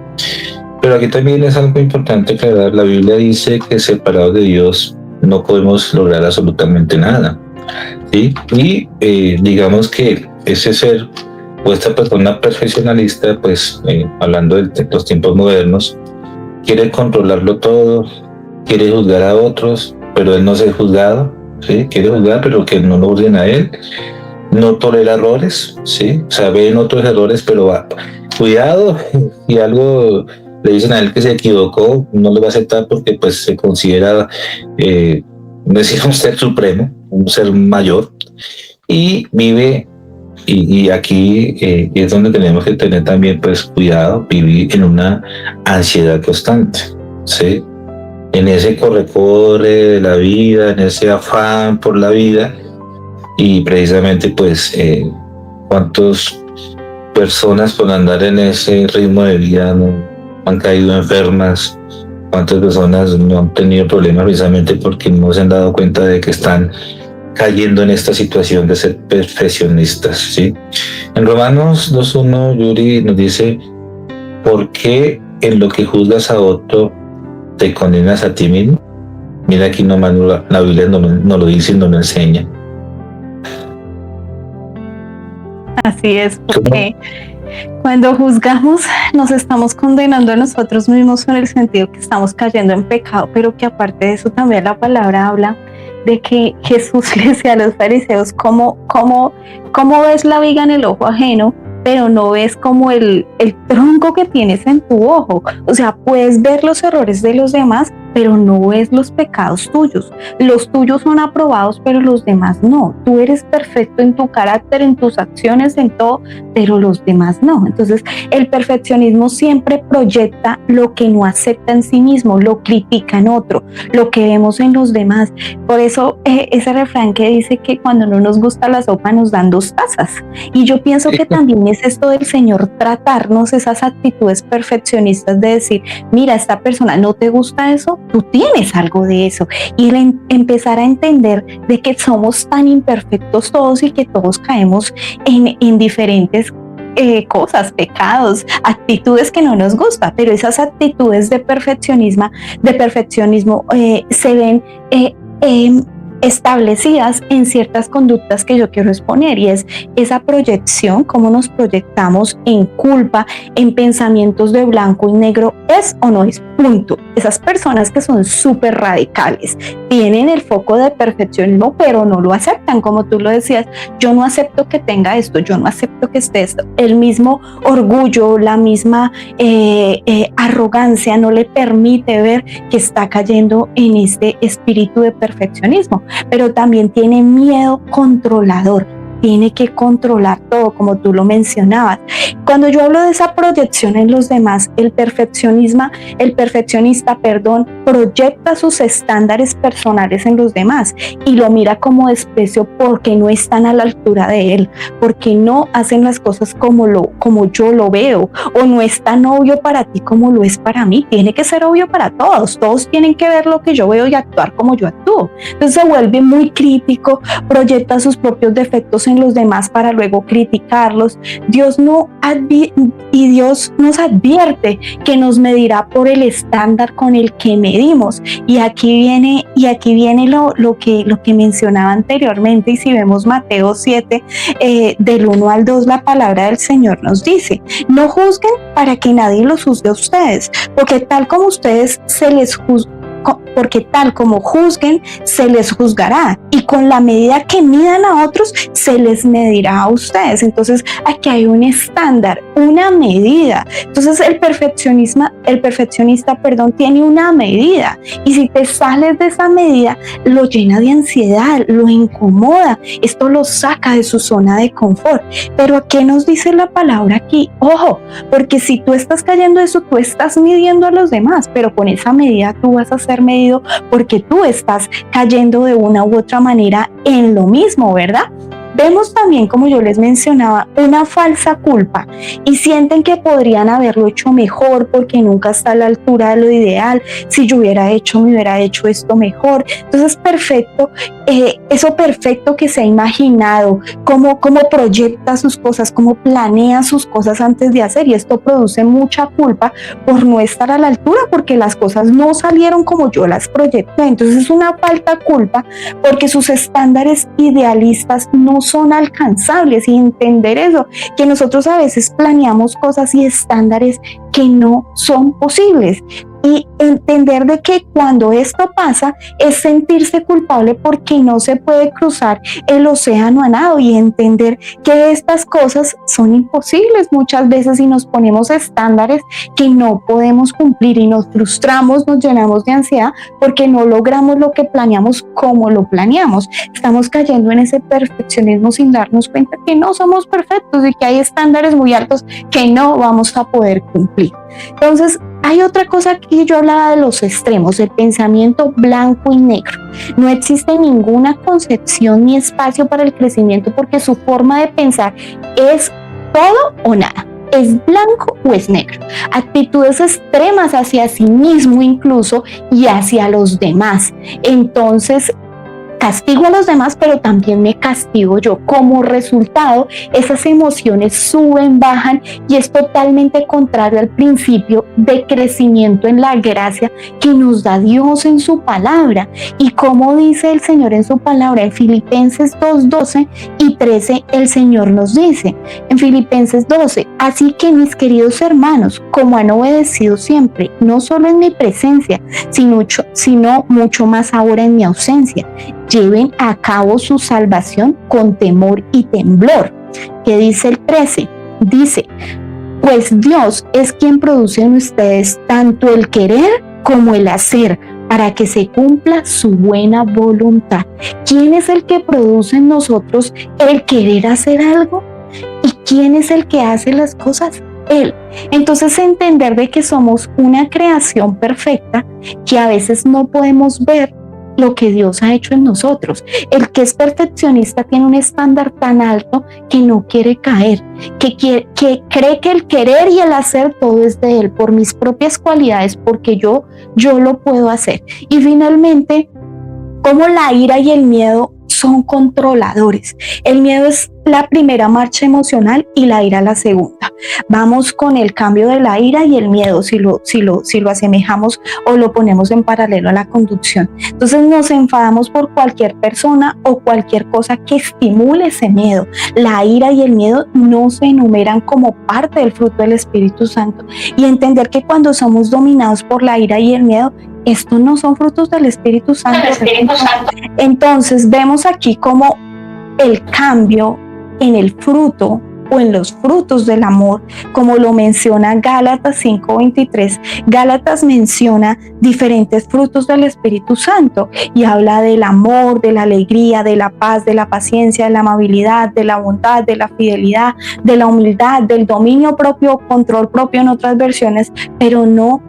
Pero aquí también es algo importante aclarar. La Biblia dice que separados de Dios no podemos lograr absolutamente nada, ¿sí? Y digamos que ese ser o esta persona perfeccionalista, pues hablando de los tiempos modernos, quiere controlarlo todo, quiere juzgar a otros, pero él no ser juzgado, ¿sí? Quiere juzgar, pero que no lo juzguen a él. No tolera errores, ¿sí? O sea, ven otros errores, pero cuidado, si algo le dicen a él que se equivocó, no lo va a aceptar porque pues se considera un ser supremo, un ser mayor, y vive. Y aquí es donde tenemos que tener también pues cuidado, vivir en una ansiedad constante, ¿sí? En ese corre-corre de la vida, en ese afán por la vida, y precisamente pues cuántas personas por andar en ese ritmo de vida no han caído enfermas, cuántas personas no han tenido problemas precisamente porque no se han dado cuenta de que están cayendo en esta situación de ser perfeccionistas, ¿sí? En Romanos 2:1, Yuri nos dice: ¿por qué en lo que juzgas a otro te condenas a ti mismo? Mira, aquí nomás la Biblia no lo dice y no lo enseña. Así es, porque cuando juzgamos nos estamos condenando a nosotros mismos en el sentido que estamos cayendo en pecado, pero que aparte de eso también la palabra habla de que Jesús le decía a los fariseos: ¿cómo ves la viga en el ojo ajeno, pero no ves como el tronco que tienes en tu ojo? O sea, puedes ver los errores de los demás, pero no ves los pecados tuyos. Los tuyos son aprobados, pero los demás no. Tú eres perfecto en tu carácter, en tus acciones, en todo, pero los demás no. Entonces, el perfeccionismo siempre proyecta lo que no acepta en sí mismo, lo critica en otro, lo que vemos en los demás. Por eso, ese refrán que dice que cuando no nos gusta la sopa nos dan 2 tazas. Y yo pienso que también es esto del Señor tratarnos esas actitudes perfeccionistas de decir: mira, esta persona, ¿no te gusta eso? Tú tienes algo de eso, y empezar a entender de que somos tan imperfectos todos y que todos caemos en diferentes cosas, pecados, actitudes que no nos gustan, pero esas actitudes de perfeccionismo se ven establecidas en ciertas conductas que yo quiero exponer, y es esa proyección, cómo nos proyectamos en culpa, en pensamientos de blanco y negro, es o no es, punto. Esas personas que son súper radicales tienen el foco de perfeccionismo, pero no lo aceptan, como tú lo decías: yo no acepto que tenga esto, yo no acepto que esté esto. El mismo orgullo, la misma arrogancia no le permite ver que está cayendo en este espíritu de perfeccionismo, pero también tiene miedo controlador. tiene que controlar todo, como tú lo mencionabas. Cuando yo hablo de esa proyección en los demás, el perfeccionista, proyecta sus estándares personales en los demás y lo mira como desprecio porque no están a la altura de él, porque no hacen las cosas como yo lo veo, o no es tan obvio para ti como lo es para mí. Tiene que ser obvio para todos tienen que ver lo que yo veo y actuar como yo actúo. Entonces se vuelve muy crítico, proyecta sus propios defectos en los demás para luego criticarlos. Dios nos advierte que nos medirá por el estándar con el que medimos. Y aquí viene lo que mencionaba anteriormente, y si vemos Mateo 7, del 1 al 2, la palabra del Señor nos dice: no juzguen para que nadie los juzgue a ustedes, porque tal como juzguen, se les juzgará, y con la medida que midan a otros, se les medirá a ustedes. Entonces aquí hay un estándar, una medida. Entonces el perfeccionista, tiene una medida, y si te sales de esa medida, lo llena de ansiedad, lo incomoda, esto lo saca de su zona de confort. Pero ¿qué nos dice la palabra aquí? Ojo, porque si tú estás cayendo eso, tú estás midiendo a los demás, pero con esa medida tú vas a ser medido, porque tú estás cayendo de una u otra manera en lo mismo, ¿verdad? Vemos también, como yo les mencionaba, una falsa culpa, y sienten que podrían haberlo hecho mejor porque nunca está a la altura de lo ideal. Si yo me hubiera hecho esto mejor. Entonces, eso perfecto que se ha imaginado, cómo proyecta sus cosas, cómo planea sus cosas antes de hacer, y esto produce mucha culpa por no estar a la altura, porque las cosas no salieron como yo las proyecté. Entonces es una falta culpa porque sus estándares idealistas no son alcanzables, y entender eso, que nosotros a veces planeamos cosas y estándares que no son posibles, y entender de que cuando esto pasa es sentirse culpable porque no se puede cruzar el océano a nado, y entender que estas cosas son imposibles muchas veces, y nos ponemos estándares que no podemos cumplir y nos frustramos, nos llenamos de ansiedad porque no logramos lo que planeamos como lo planeamos. Estamos cayendo en ese perfeccionismo sin darnos cuenta que no somos perfectos y que hay estándares muy altos que no vamos a poder cumplir. Entonces, hay otra cosa que yo hablaba de los extremos, el pensamiento blanco y negro. No existe ninguna concepción ni espacio para el crecimiento, porque su forma de pensar es todo o nada. ¿Es blanco o es negro? Actitudes extremas hacia sí mismo incluso, y hacia los demás. Entonces, castigo a los demás, pero también me castigo yo. Como resultado, esas emociones suben, bajan, y es totalmente contrario al principio de crecimiento en la gracia que nos da Dios en su palabra. Y como dice el Señor en su palabra, en Filipenses 2:12 y 13, el Señor nos dice, en Filipenses 12: así que, mis queridos hermanos, como han obedecido siempre, no solo en mi presencia, sino mucho más ahora en mi ausencia, lleven a cabo su salvación con temor y temblor. ¿Qué dice el 13? Dice: pues Dios es quien produce en ustedes tanto el querer como el hacer, para que se cumpla su buena voluntad. ¿Quién es el que produce en nosotros el querer hacer algo? ¿Y quién es el que hace las cosas? Él. Entonces, entender de que somos una creación perfecta, que a veces no podemos ver lo que Dios ha hecho en nosotros. El que es perfeccionista tiene un estándar tan alto que no quiere caer, que cree que el querer y el hacer todo es de él, por mis propias cualidades, porque yo lo puedo hacer. Y finalmente, como la ira y el miedo son controladores. El miedo es la primera marcha emocional y la ira la segunda. Vamos con el cambio de la ira y el miedo, si lo asemejamos o lo ponemos en paralelo a la conducción. Entonces nos enfadamos por cualquier persona o cualquier cosa que estimule ese miedo. La ira y el miedo no se enumeran como parte del fruto del Espíritu Santo, y entender que cuando somos dominados por la ira y el miedo, estos no son frutos del Espíritu Santo. Entonces vemos aquí como el cambio en el fruto o en los frutos del amor, como lo menciona Gálatas 5:23. Gálatas menciona diferentes frutos del Espíritu Santo y habla del amor, de la alegría, de la paz, de la paciencia, de la amabilidad, de la bondad, de la fidelidad, de la humildad, del dominio propio, control propio en otras versiones, pero no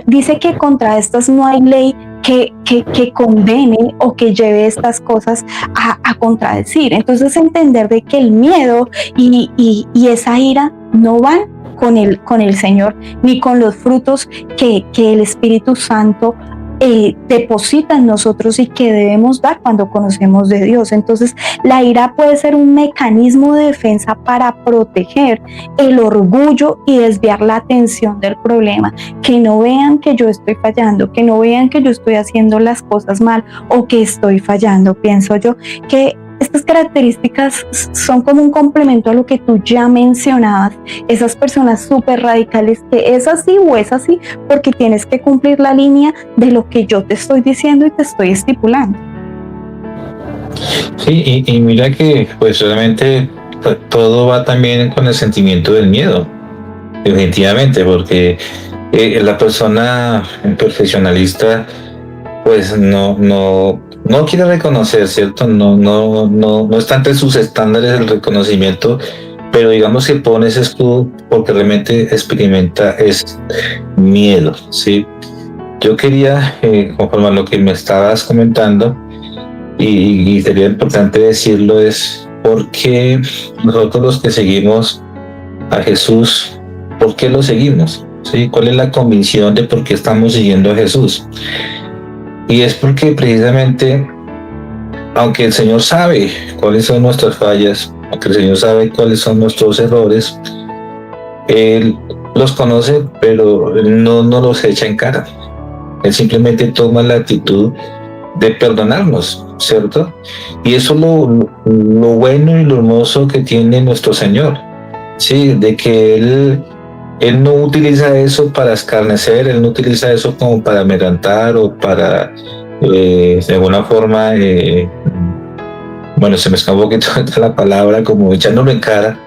dice que contra estas no hay ley que condene o que lleve estas cosas a contradecir. Entonces entender de que el miedo y esa ira no van con el Señor, ni con los frutos que el Espíritu Santo deposita en nosotros y que debemos dar cuando conocemos de Dios. Entonces la ira puede ser un mecanismo de defensa para proteger el orgullo y desviar la atención del problema, que no vean que yo estoy fallando, que no vean que yo estoy haciendo las cosas mal o que estoy fallando. Pienso yo que estas características son como un complemento a lo que tú ya mencionabas, esas personas súper radicales que es así o es así porque tienes que cumplir la línea de lo que yo te estoy diciendo y te estoy estipulando. Sí, y mira que pues realmente todo va también con el sentimiento del miedo, definitivamente, porque la persona perfeccionalista pues no quiere reconocer, ¿cierto? No está entre sus estándares el reconocimiento, pero digamos que pone ese escudo porque realmente experimenta es miedo, ¿sí? Yo quería, conforme a lo que me estabas comentando, y sería importante decirlo, es por qué nosotros los que seguimos a Jesús, ¿por qué lo seguimos? ¿Sí? ¿Cuál es la convicción de por qué estamos siguiendo a Jesús? Y es porque precisamente, aunque el Señor sabe cuáles son nuestras fallas, aunque el Señor sabe cuáles son nuestros errores, Él los conoce, pero no los echa en cara. Él simplemente toma la actitud de perdonarnos, ¿cierto? Y eso es lo bueno y lo hermoso que tiene nuestro Señor, ¿sí? De que Él no utiliza eso para escarnecer, Él no utiliza eso como para amedrentar o para, de alguna forma, bueno, se me escapó un poquito la palabra, como echándolo en cara,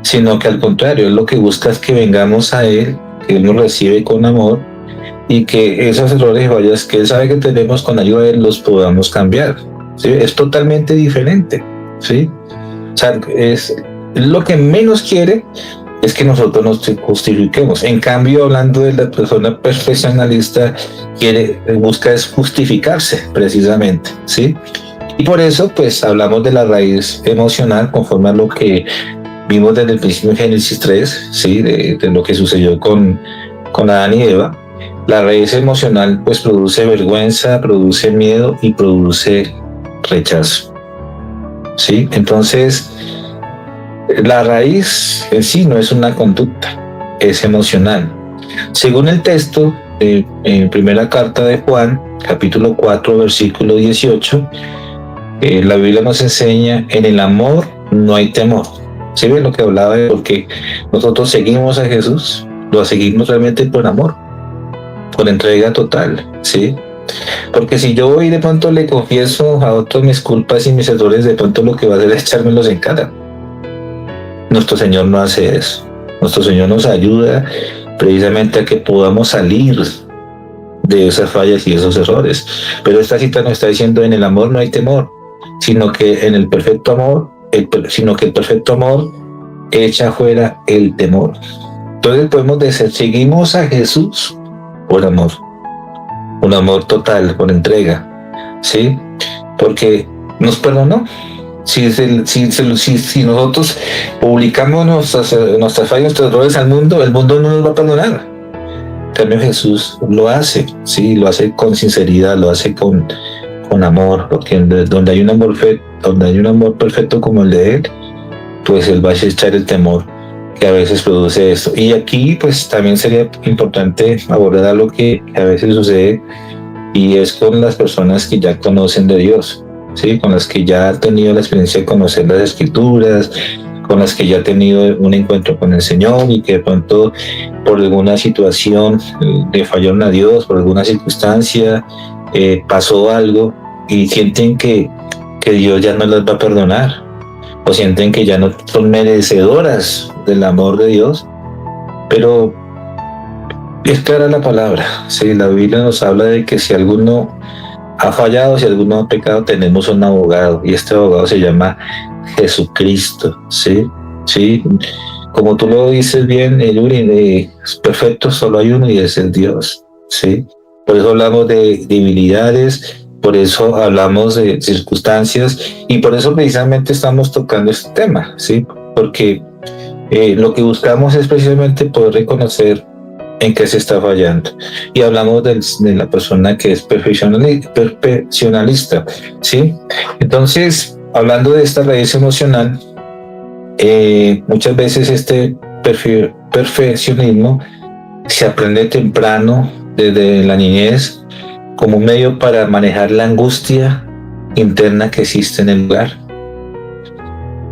sino que al contrario, Él lo que busca es que vengamos a Él, que Él nos recibe con amor y que esos errores y fallas que Él sabe que tenemos con ayuda de Él los podamos cambiar, ¿sí? Es totalmente diferente, ¿sí? O sea, es lo que menos quiere es que nosotros nos justifiquemos. En cambio, hablando de la persona perfeccionalista, busca es justificarse precisamente, ¿sí? Y por eso, pues, hablamos de la raíz emocional conforme a lo que vimos desde el principio en Génesis 3, ¿sí? De lo que sucedió con Adán y Eva. La raíz emocional, pues, produce vergüenza, produce miedo y produce rechazo, ¿sí? Entonces, la raíz en sí no es una conducta, es emocional. Según el texto en primera carta de Juan, capítulo 4, versículo 18, la Biblia nos enseña, en el amor no hay temor. ¿Sí ven lo que hablaba de porque nosotros seguimos a Jesús? Lo seguimos realmente por amor, por entrega total, ¿sí? Porque si yo voy y de pronto le confieso a otros mis culpas y mis errores, de pronto lo que va a hacer es echármelos en cara. Nuestro Señor no hace eso. Nuestro Señor nos ayuda precisamente a que podamos salir de esas fallas y esos errores. Pero esta cita nos está diciendo, en el amor no hay temor, sino que en el perfecto amor, el perfecto amor echa fuera el temor. Entonces podemos decir, seguimos a Jesús por amor, un amor total, por entrega, ¿sí? Porque nos perdonó. Si nosotros publicamos nuestras fallas, nuestros errores al mundo, el mundo no nos va a perdonar. En cambio, Jesús lo hace, sí, lo hace con sinceridad, lo hace con amor, porque donde hay un amor perfecto como el de Él, pues Él va a echar el temor que a veces produce esto. Y aquí, pues también sería importante abordar algo que a veces sucede, y es con las personas que ya conocen de Dios, ¿sí? Con las que ya han tenido la experiencia de conocer las Escrituras, con las que ya han tenido un encuentro con el Señor y que de pronto por alguna situación le fallaron a Dios, por alguna circunstancia, pasó algo y sienten que Dios ya no las va a perdonar. o sienten que ya no son merecedoras del amor de Dios, pero es clara la palabra. Sí, la Biblia nos habla de que si alguno ha fallado, si alguno ha pecado, tenemos un abogado, y este abogado se llama Jesucristo. Sí, sí, como tú lo dices bien, Yuri, es perfecto, solo hay uno y ese es Dios. Sí, por eso hablamos de debilidades, por eso hablamos de circunstancias, y por eso precisamente estamos tocando este tema. Sí, porque lo que buscamos es precisamente poder reconocer en qué se está fallando. Y hablamos de la persona que es perfeccionalista, ¿sí? Entonces, hablando de esta raíz emocional, muchas veces este perfeccionismo se aprende temprano, desde la niñez, como un medio para manejar la angustia interna que existe en el hogar.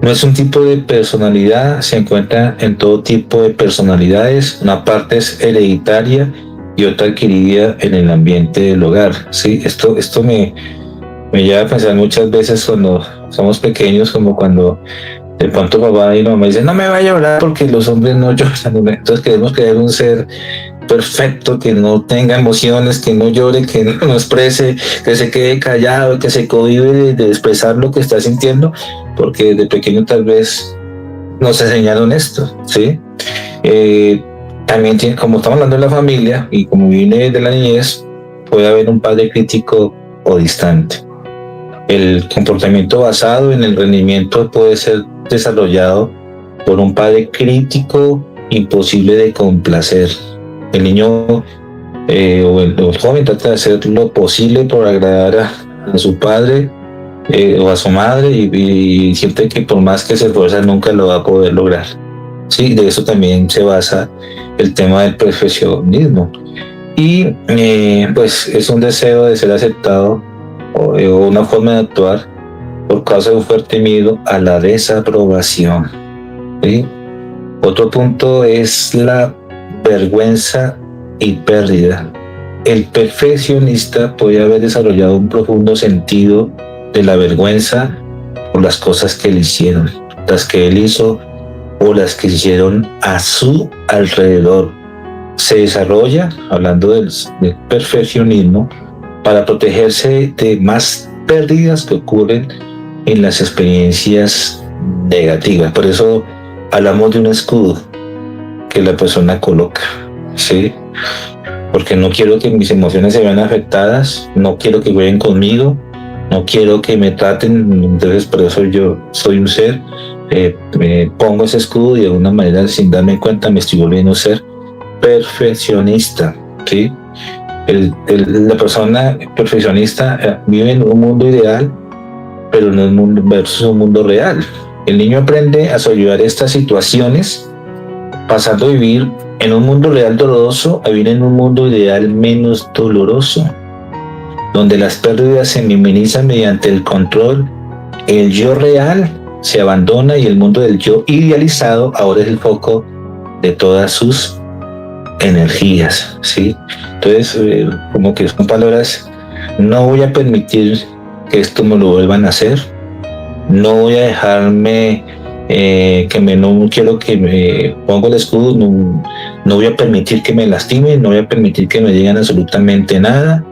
No es un tipo de personalidad, se encuentra en todo tipo de personalidades. Una parte es hereditaria y otra adquirida en el ambiente del hogar. ¿Sí? Esto me lleva a pensar muchas veces cuando somos pequeños, como cuando de pronto papá y mamá dicen, no me vaya a llorar porque los hombres no lloran. Entonces queremos crear un ser perfecto, que no tenga emociones, que no llore, que no exprese, que se quede callado, que se cohíbe de expresar lo que está sintiendo, porque desde pequeño tal vez nos enseñaron esto, ¿sí? También como estamos hablando de la familia y como viene de la niñez, puede haber un padre crítico o distante. El comportamiento basado en el rendimiento puede ser desarrollado por un padre crítico imposible de complacer. El niño o el joven trata de hacer lo posible por agradar a su padre o a su madre, y siente que por más que se esfuerza nunca lo va a poder lograr. Sí, de eso también se basa el tema del perfeccionismo. Y pues es un deseo de ser aceptado o una forma de actuar por causa de un fuerte miedo a la desaprobación. ¿Sí? Otro punto es la vergüenza y pérdida. El perfeccionista puede haber desarrollado un profundo sentido de la vergüenza por las cosas que le hicieron, las que él hizo o las que hicieron a su alrededor. Se desarrolla, hablando del perfeccionismo, para protegerse de más pérdidas que ocurren en las experiencias negativas. Por eso hablamos de un escudo que la persona coloca, ¿sí? Porque no quiero que mis emociones se vean afectadas, no quiero que jueguen conmigo, no quiero que me traten. Entonces por eso yo soy un ser, me pongo ese escudo y de alguna manera, sin darme cuenta, me estoy volviendo a ser perfeccionista, ¿sí? La persona perfeccionista vive en un mundo ideal, pero no en un mundo versus un mundo real. El niño aprende a sobrellevar estas situaciones, pasando a vivir en un mundo real doloroso a vivir en un mundo ideal menos doloroso, donde las pérdidas se minimizan mediante el control. El yo real se abandona y el mundo del yo idealizado ahora es el foco de todas sus energías, ¿sí? Entonces, como que son palabras: no voy a permitir que esto me lo vuelvan a hacer, no voy a dejarme no quiero que me ponga el escudo, no voy a permitir que me lastimen, no voy a permitir que me digan absolutamente nada,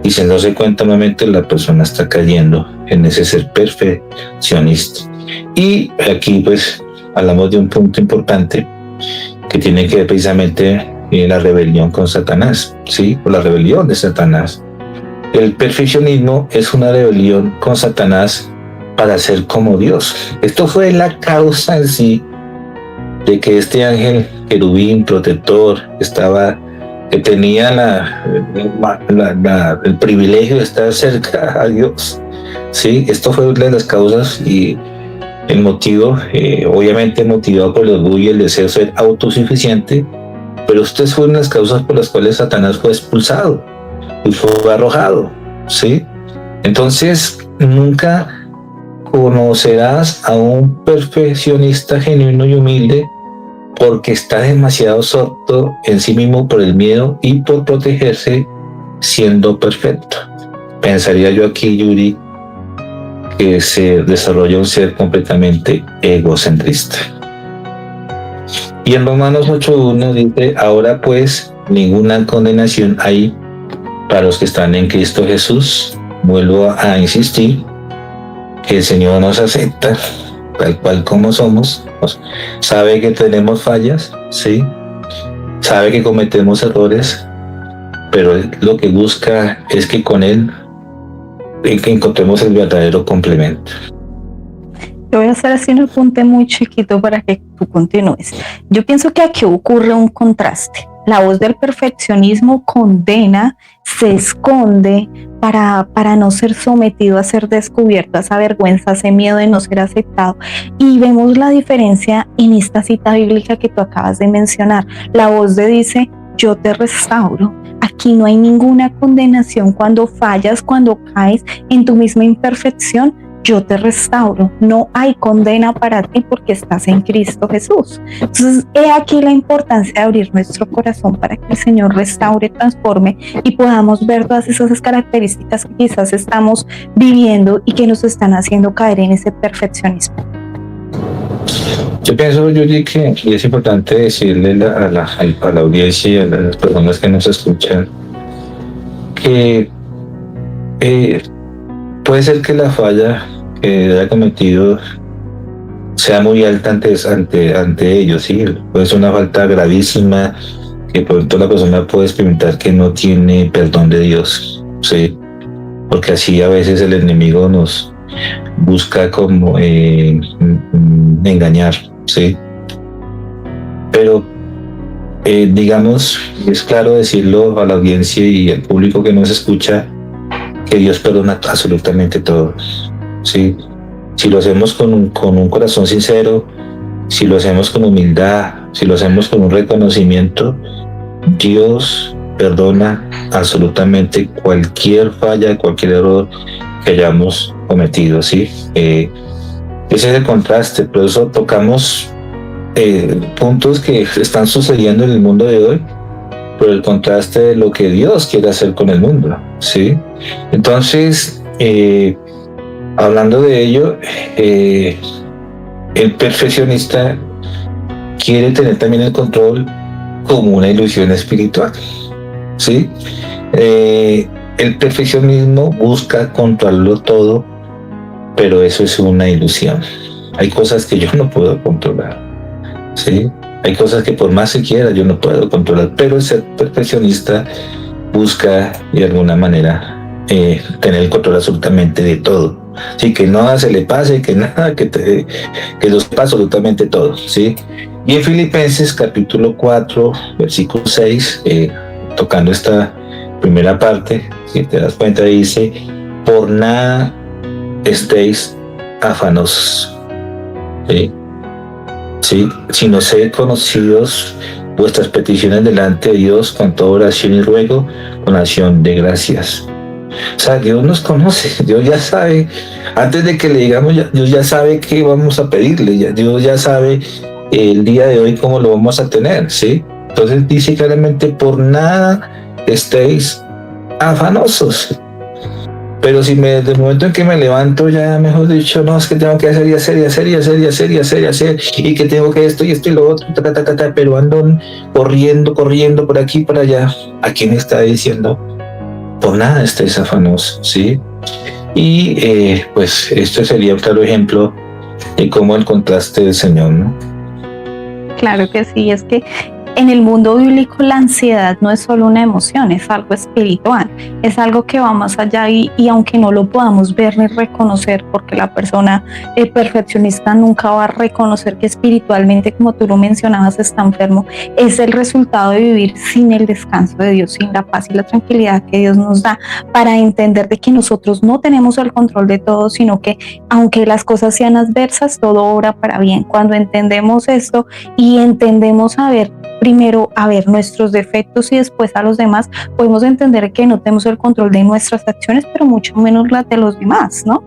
y sin darse cuenta nuevamente la persona está cayendo en ese ser perfeccionista. Y aquí pues hablamos de un punto importante que tiene que ver precisamente la rebelión con Satanás, ¿sí? O la rebelión de Satanás. El perfeccionismo es una rebelión con Satanás para ser como Dios. Esto fue la causa en sí de que este ángel querubín protector que tenía el privilegio de estar cerca a Dios, ¿sí? Esto fue una de las causas, y el motivo, obviamente motivado por el orgullo y el deseo de ser autosuficiente, pero estas fueron las causas por las cuales Satanás fue expulsado y fue arrojado, ¿sí? Entonces, nunca conocerás a un perfeccionista genuino y humilde, porque está demasiado absorto en sí mismo por el miedo y por protegerse siendo perfecto. Pensaría yo aquí, Yuri, que se desarrolla un ser completamente egocentrista. Y en Romanos 8:1 dice: ahora pues ninguna condenación hay para los que están en Cristo Jesús. Vuelvo a insistir que el Señor nos acepta tal cual como somos, sabe que tenemos fallas, sí, sabe que cometemos errores, pero lo que busca es que con Él encontremos el verdadero complemento. Yo voy a hacer así un apunte muy chiquito para que tú continúes. Yo pienso que aquí ocurre un contraste. La voz del perfeccionismo condena, se esconde para no ser sometido a ser descubierto, a esa vergüenza, ese miedo de no ser aceptado. Y vemos la diferencia en esta cita bíblica que tú acabas de mencionar. La voz dice: yo te restauro. Aquí no hay ninguna condenación cuando fallas, cuando caes en tu misma imperfección. Yo te restauro, no hay condena para ti porque estás en Cristo Jesús. Entonces, he aquí la importancia de abrir nuestro corazón para que el Señor restaure, transforme y podamos ver todas esas características que quizás estamos viviendo y que nos están haciendo caer en ese perfeccionismo. Yo pienso, Yuri, que es importante decirle a la audiencia y a las personas que nos escuchan que puede ser que la falla que haya cometido sea muy alta ante ellos, ¿sí? Puede ser una falta gravísima que pronto la persona puede experimentar que no tiene perdón de Dios, ¿sí? Porque así a veces el enemigo nos busca como engañar, ¿sí? Pero digamos, es claro decirlo a la audiencia y al público que nos escucha, que Dios perdona absolutamente todo, ¿sí? Si lo hacemos con un corazón sincero, si lo hacemos con humildad, si lo hacemos con un reconocimiento, Dios perdona absolutamente cualquier falla, cualquier error que hayamos cometido, ¿sí? Ese es el contraste, por eso tocamos puntos que están sucediendo en el mundo de hoy, por el contraste de lo que Dios quiere hacer con el mundo, ¿sí? Entonces, hablando de ello, el perfeccionista quiere tener también el control como una ilusión espiritual, ¿sí? El perfeccionismo busca controlarlo todo, pero eso es una ilusión. Hay cosas que yo no puedo controlar, ¿sí? Hay cosas que por más que quiera yo no puedo controlar, pero el ser perfeccionista busca de alguna manera tener el control absolutamente de todo, ¿sí? Que nada se le pase, que nada, que lo sepa absolutamente todo, ¿sí? Y en Filipenses capítulo 4, versículo 6, tocando esta primera parte, si te das cuenta, dice: por nada estéis afanosos, ¿sí? ¿Sí? Sino sed conocidos vuestras peticiones delante de Dios con toda oración y ruego, con acción de gracias. O sea, Dios nos conoce, Dios ya sabe, antes de que le digamos, Dios ya sabe qué vamos a pedirle, Dios ya sabe el día de hoy cómo lo vamos a tener, ¿sí? Entonces dice claramente: por nada estéis afanosos. Pero si desde el momento en que me levanto, ya mejor dicho, no, es que tengo que hacer y hacer, y que tengo que esto y lo otro, pero ando corriendo por aquí, por allá. ¿A quién está diciendo? Por nada estéis afanosos, ¿sí? Y pues esto sería un claro ejemplo de cómo el contraste del Señor, ¿no? Claro que sí, es que en el mundo bíblico la ansiedad no es solo una emoción, es algo espiritual, es algo que va más allá y aunque no lo podamos ver ni reconocer, porque la persona perfeccionista nunca va a reconocer que espiritualmente, como tú lo mencionabas, está enfermo, es el resultado de vivir sin el descanso de Dios, sin la paz y la tranquilidad que Dios nos da, para entender de que nosotros no tenemos el control de todo, sino que aunque las cosas sean adversas, todo obra para bien. Cuando entendemos esto y entendemos primero a ver nuestros defectos y después a los demás, podemos entender que no tenemos el control de nuestras acciones, pero mucho menos las de los demás, ¿no?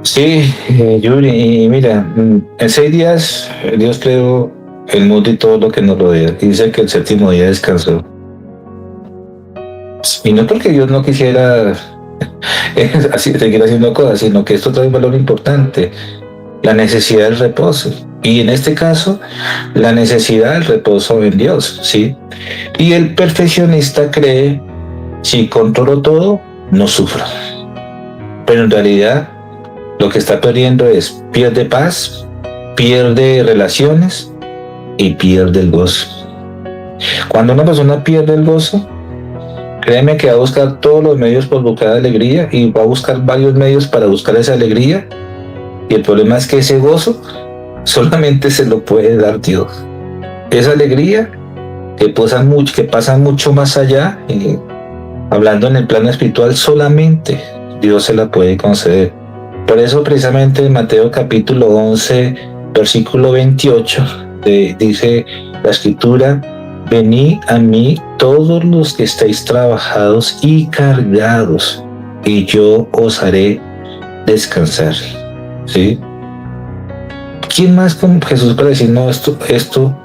Sí, Yuri, y mira, en 6 días Dios creó el mundo y todo lo que nos rodea. Dice que el séptimo día descansó. Y no porque Dios no quisiera así seguir haciendo cosas, sino que esto trae un valor importante, la necesidad del reposo. Y en este caso, la necesidad del reposo en Dios, ¿sí? Y el perfeccionista cree, si controlo todo, no sufro. Pero en realidad, lo que está perdiendo es, pierde paz, pierde relaciones y pierde el gozo. Cuando una persona pierde el gozo, créeme que va a buscar todos los medios por buscar alegría y va a buscar varios medios para buscar esa alegría. Y el problema es que ese gozo solamente se lo puede dar Dios. Esa alegría que pasa mucho más allá, hablando en el plano espiritual, solamente Dios se la puede conceder. Por eso precisamente en Mateo capítulo 11, versículo 28, dice la escritura: venid a mí todos los que estáis trabajados y cargados, y yo os haré descansar. ¿Sí? ¿Quién más con Jesús para decir no, esto?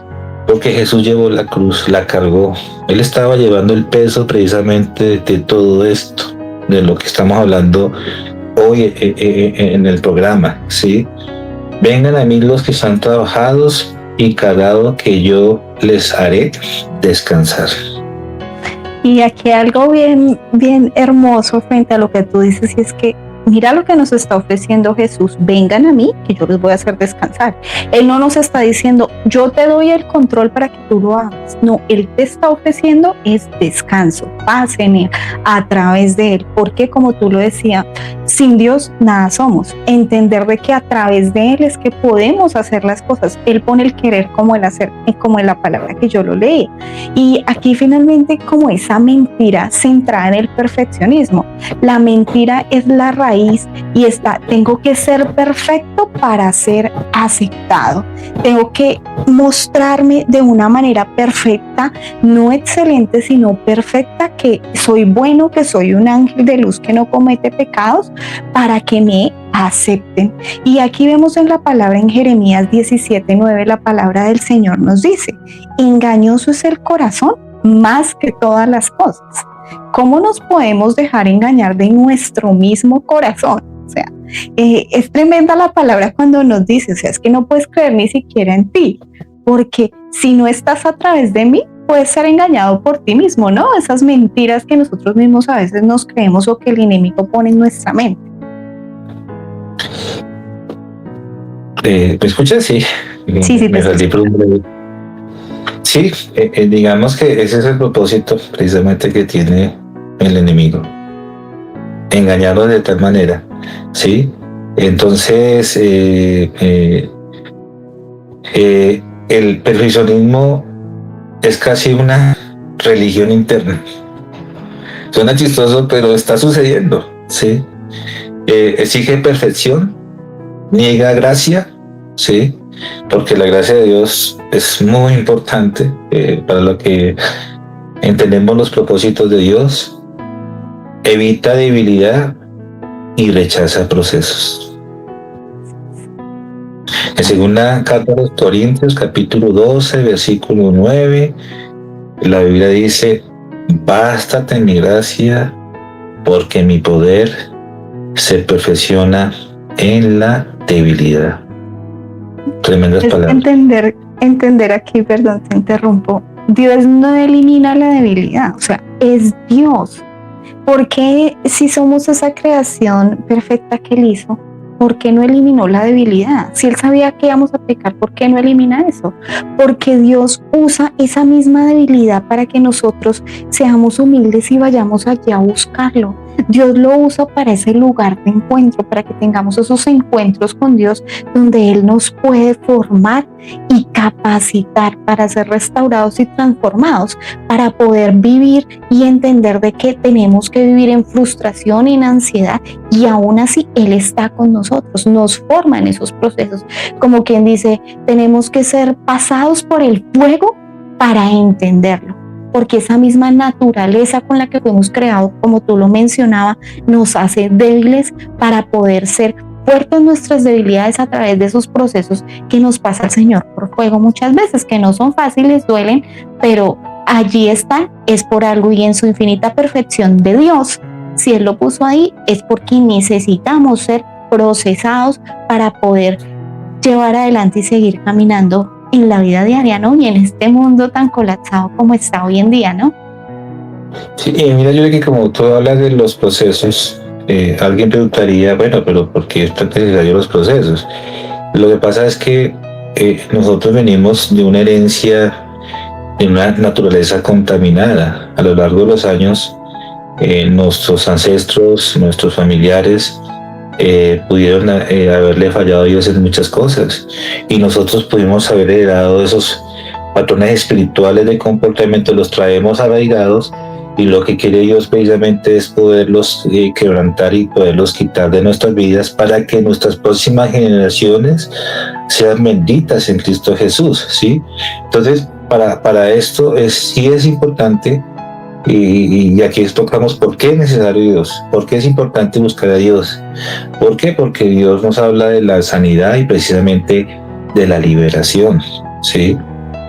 Porque Jesús llevó la cruz, la cargó. Él estaba llevando el peso precisamente de todo esto, de lo que estamos hablando hoy en el programa, ¿sí? Vengan a mí los que están trabajados y cargados, que yo les haré descansar. Y aquí algo bien, bien hermoso frente a lo que tú dices, y es que mira lo que nos está ofreciendo Jesús: vengan a mí, que yo les voy a hacer descansar. Él no nos está diciendo, yo te doy el control para que tú lo hagas. No, Él te está ofreciendo es descanso, paz en Él, a través de Él. Porque como tú lo decías, sin Dios nada somos. Entender de que a través de Él es que podemos hacer las cosas. Él pone el querer como el hacer, como en la palabra que yo lo leí. Y aquí finalmente, como esa mentira centrada en el perfeccionismo. La mentira es la raíz y tengo que ser perfecto para ser aceptado. Tengo que mostrarme de una manera perfecta, no excelente, sino perfecta, que soy bueno, que soy un ángel de luz que no comete pecados, para que me acepten. Y aquí vemos en la palabra, en Jeremías 17:9, la palabra del Señor nos dice: engañoso es el corazón más que todas las cosas. ¿Cómo nos podemos dejar engañar de nuestro mismo corazón? O sea, es tremenda la palabra cuando nos dice, o sea, es que no puedes creer ni siquiera en ti, porque si no estás a través de mí, puedes ser engañado por ti mismo, ¿no? Esas mentiras que nosotros mismos a veces nos creemos o que el enemigo pone en nuestra mente. ¿Me escuchas? Sí. Sí, me salí por un breve. Sí, digamos que ese es el propósito precisamente que tiene el enemigo: engañarlo de tal manera, ¿sí? Entonces, el perfeccionismo es casi una religión interna. Suena chistoso, pero está sucediendo, ¿sí? Exige perfección, niega gracia, ¿sí? Porque la gracia de Dios es muy importante para lo que entendemos los propósitos de Dios. Evita debilidad y rechaza procesos. En segunda carta a los Corintios, capítulo 12, versículo 9, la Biblia dice: bástate mi gracia, porque mi poder se perfecciona en la debilidad. Tremendas palabras. Entender aquí, perdón, te interrumpo. Dios no elimina la debilidad, o sea, es Dios. Porque si somos esa creación perfecta que Él hizo, ¿por qué no eliminó la debilidad? Si Él sabía que íbamos a pecar, ¿por qué no elimina eso? Porque Dios usa esa misma debilidad para que nosotros seamos humildes y vayamos allí a buscarlo. Dios lo usa para ese lugar de encuentro, para que tengamos esos encuentros con Dios donde Él nos puede formar y capacitar para ser restaurados y transformados, para poder vivir y entender de que tenemos que vivir en frustración y en ansiedad, y aún así Él está con nosotros, nos forma en esos procesos. Como quien dice, tenemos que ser pasados por el fuego para entenderlo, porque esa misma naturaleza con la que fuimos creados, como tú lo mencionabas, nos hace débiles para poder ser fuertes en nuestras debilidades a través de esos procesos que nos pasa el Señor por fuego muchas veces, que no son fáciles, duelen, pero allí están, es por algo, y en su infinita perfección de Dios Si Él lo puso ahí es porque necesitamos ser procesados para poder llevar adelante y seguir caminando en la vida diaria, ¿no? Y en este mundo tan colapsado como está hoy en día, ¿no? Sí, y mira, yo creo que como tú hablas de los procesos, alguien preguntaría, bueno, pero ¿por qué es tan necesario los procesos? Lo que pasa es que nosotros venimos de una herencia, de una naturaleza contaminada. A lo largo de los años, nuestros ancestros, nuestros familiares, pudieron haberle fallado a Dios en muchas cosas, y nosotros pudimos haber heredado esos patrones espirituales de comportamiento, los traemos arraigados, y lo que quiere Dios precisamente es poderlos quebrantar y poderlos quitar de nuestras vidas para que nuestras próximas generaciones sean benditas en Cristo Jesús, ¿sí? Entonces, para esto sí es importante. Y aquí tocamos por qué es necesario Dios, por qué es importante buscar a Dios. ¿Por qué? Porque Dios nos habla de la sanidad y precisamente de la liberación, ¿sí?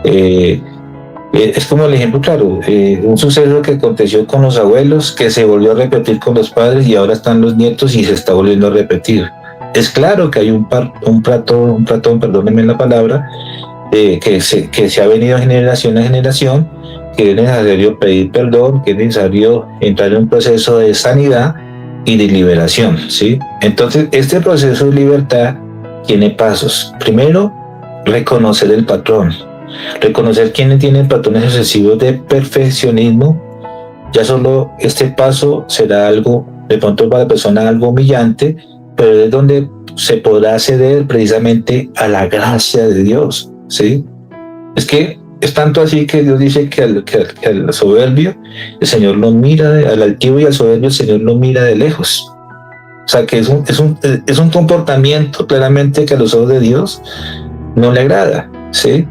Es como el ejemplo claro, un suceso que aconteció con los abuelos, que se volvió a repetir con los padres y ahora están los nietos y se está volviendo a repetir. Es claro que hay un platón, perdónenme la palabra, que se ha venido generación a generación, que es necesario pedir perdón, que es necesario entrar en un proceso de sanidad y de liberación, ¿sí? Entonces, este proceso de libertad tiene pasos. Primero, reconocer el patrón, reconocer quiénes tienen patrones excesivos de perfeccionismo. Ya solo este paso será algo, de pronto para la persona algo humillante, pero es donde se podrá acceder precisamente a la gracia de Dios, ¿sí? Es que es tanto así que Dios dice que al soberbio el Señor lo mira, al altivo y al soberbio el Señor lo mira de lejos. O sea que es un comportamiento claramente que a los ojos de Dios no le agrada, ¿sí?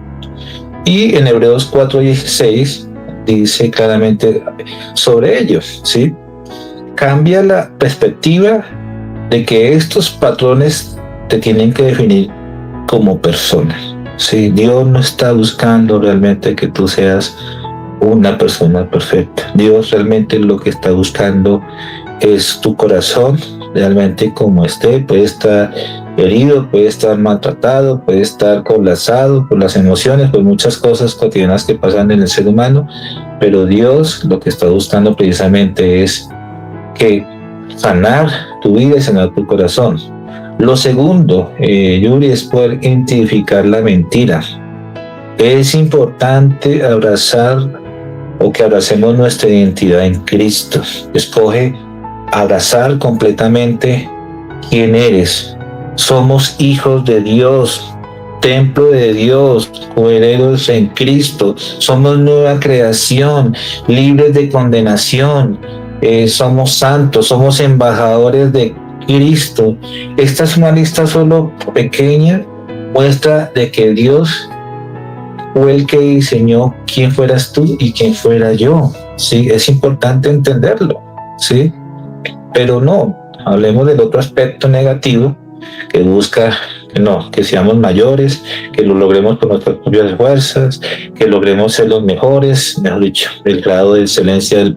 Y en Hebreos 4:16 dice claramente sobre ellos, ¿sí? Cambia la perspectiva de que estos patrones te tienen que definir como persona. Sí, Dios no está buscando realmente que tú seas una persona perfecta. Dios realmente lo que está buscando es tu corazón, realmente como esté. Puede estar herido, puede estar maltratado, puede estar colapsado por las emociones, por muchas cosas cotidianas que pasan en el ser humano, pero Dios lo que está buscando precisamente es que sanar tu vida y sanar tu corazón. Lo segundo, Yuri, es poder identificar la mentira. Es importante abrazar o que abracemos nuestra identidad en Cristo. Escoge abrazar completamente quién eres. Somos hijos de Dios, templo de Dios, coherederos en Cristo. Somos nueva creación, libres de condenación. Somos santos, somos embajadores de Cristo. Esta es una lista solo pequeña, muestra de que Dios fue el que diseñó quién fueras tú y quién fuera yo. Sí, es importante entenderlo, sí, pero no hablemos del otro aspecto negativo que busca que seamos mayores, que lo logremos por nuestras propias fuerzas, que logremos ser los mejores, mejor dicho, el grado de excelencia del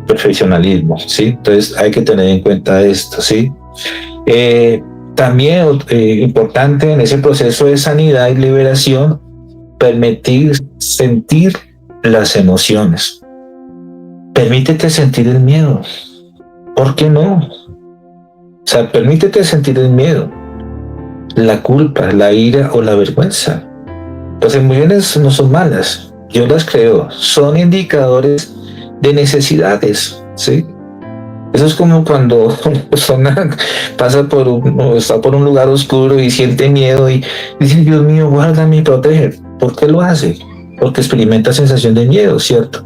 perfeccionalismo, ¿sí? Entonces hay que tener en cuenta esto, ¿sí? También importante en ese proceso de sanidad y liberación, permitir sentir las emociones. Permítete sentir el miedo. ¿Por qué no? O sea, permítete sentir el miedo, la culpa, la ira o la vergüenza. Las emociones no son malas, yo las creo, son indicadores de necesidades, ¿sí? Eso es como cuando una persona está por un lugar oscuro y siente miedo y dice, Dios mío, guárdame y protege. ¿Por qué lo hace? Porque experimenta sensación de miedo, ¿cierto?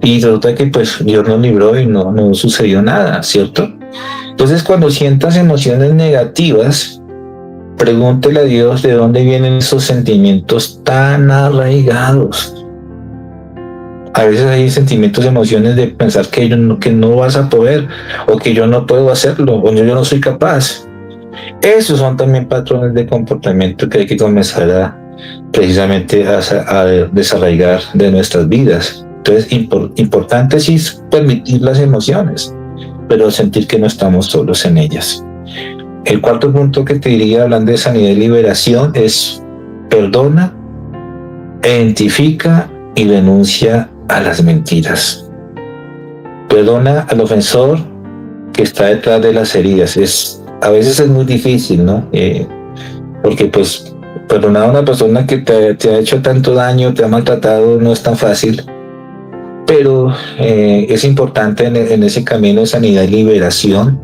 Y resulta que pues Dios nos libró y no sucedió nada, ¿cierto? Entonces cuando sientas emociones negativas, pregúntele a Dios de dónde vienen esos sentimientos tan arraigados. A veces hay sentimientos, emociones de pensar que no vas a poder, o que yo no puedo hacerlo, o yo no soy capaz. Esos son también patrones de comportamiento que hay que comenzar precisamente a desarraigar de nuestras vidas. Entonces, importante sí es permitir las emociones, pero sentir que no estamos solos en ellas. El cuarto punto que te diría, hablando de sanidad y liberación, es perdona, identifica y denuncia a las mentiras. Perdona al ofensor que está detrás de las heridas. A veces es muy difícil, ¿no? Porque pues perdonar a una persona que te ha hecho tanto daño, te ha maltratado, no es tan fácil. Pero es importante en ese camino de sanidad y liberación.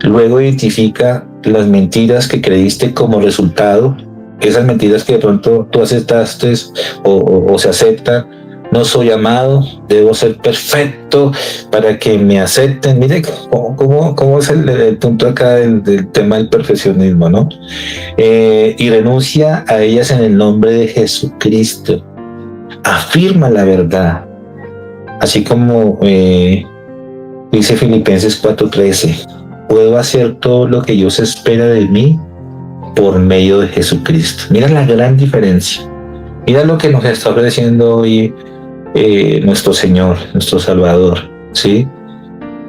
Luego identifica las mentiras que creíste como resultado, esas mentiras que de pronto tú aceptaste o se aceptan. No soy amado, debo ser perfecto para que me acepten. Mire cómo es el punto acá del tema del perfeccionismo, ¿no? Y renuncia a ellas en el nombre de Jesucristo. Afirma la verdad. Así como dice Filipenses 4:13, puedo hacer todo lo que Dios espera de mí por medio de Jesucristo. Mira la gran diferencia. Mira lo que nos está ofreciendo hoy nuestro Señor, nuestro Salvador, ¿sí?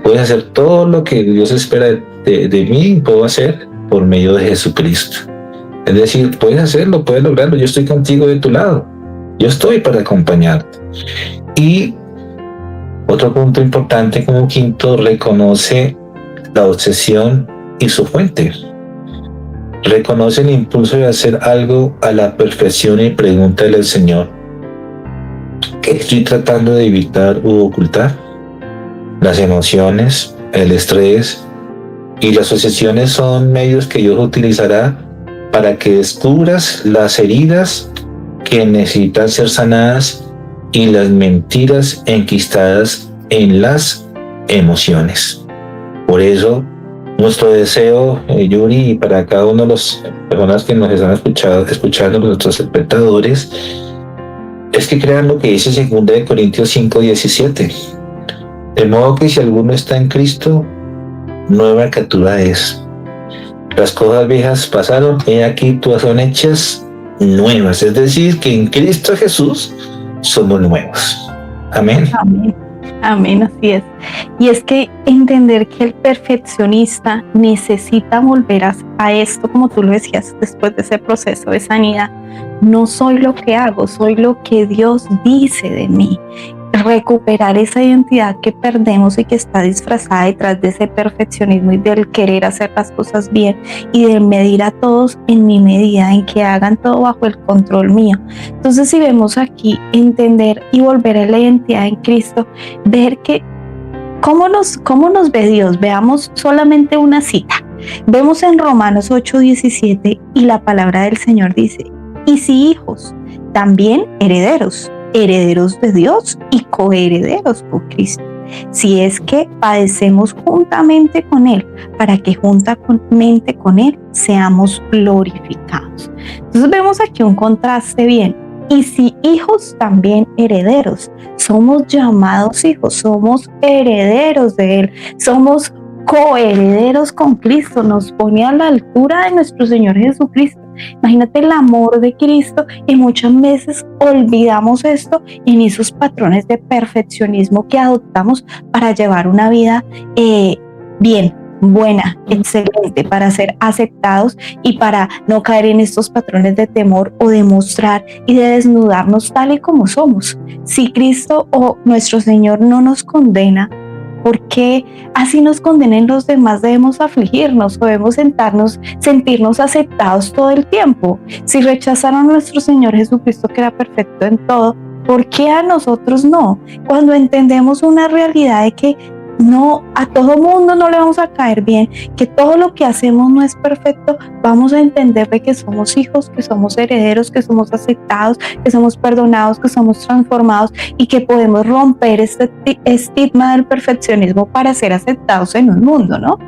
Puedes hacer todo lo que Dios espera de mí, puedo hacer por medio de Jesucristo. Es decir, puedes hacerlo, puedes lograrlo, yo estoy contigo de tu lado, yo estoy para acompañarte. Y otro punto importante como quinto, reconoce la obsesión y su fuente. Reconoce el impulso de hacer algo a la perfección y pregúntale al Señor, ¿qué estoy tratando de evitar u ocultar? Las emociones, el estrés y las obsesiones son medios que Dios utilizará para que descubras las heridas que necesitan ser sanadas y las mentiras enquistadas en las emociones. Por eso, nuestro deseo, Yuri, y para cada uno de las personas que nos están escuchando, nuestros espectadores, es que crean lo que dice 2 Corintios 5:17. De modo que si alguno está en Cristo, nueva criatura es. Las cosas viejas pasaron, he aquí todas son hechas nuevas. Es decir, que en Cristo Jesús somos nuevos. Amén. Amén. Amén, así es. Y es que entender que el perfeccionista necesita volver a esto, como tú lo decías, después de ese proceso de sanidad. No soy lo que hago, soy lo que Dios dice de mí. Recuperar esa identidad que perdemos y que está disfrazada detrás de ese perfeccionismo y del querer hacer las cosas bien y de medir a todos en mi medida, en que hagan todo bajo el control mío. Entonces, si vemos aquí, entender y volver a la identidad en Cristo, ver que cómo nos ve Dios. Veamos solamente una cita. Vemos en Romanos 8:17 y la palabra del Señor dice, y si hijos, también herederos de Dios y coherederos con Cristo, si es que padecemos juntamente con Él, para que juntamente con Él seamos glorificados. Entonces vemos aquí un contraste bien. Y si hijos, también herederos. Somos llamados hijos, somos herederos de Él, somos coherederos con Cristo, nos pone a la altura de nuestro Señor Jesucristo. Imagínate el amor de Cristo, y muchas veces olvidamos esto en esos patrones de perfeccionismo que adoptamos para llevar una vida bien, buena, excelente, para ser aceptados y para no caer en estos patrones de temor o de mostrar y de desnudarnos tal y como somos. Si Cristo o nuestro Señor no nos condena, ¿por qué así nos condenen los demás debemos afligirnos o debemos sentirnos aceptados todo el tiempo? Si rechazaron a nuestro Señor Jesucristo, que era perfecto en todo, ¿por qué a nosotros no? Cuando entendemos una realidad de que no, a todo mundo no le vamos a caer bien, que todo lo que hacemos no es perfecto, vamos a entender de que somos hijos, que somos herederos, que somos aceptados, que somos perdonados, que somos transformados y que podemos romper este estigma del perfeccionismo para ser aceptados en un mundo, ¿no?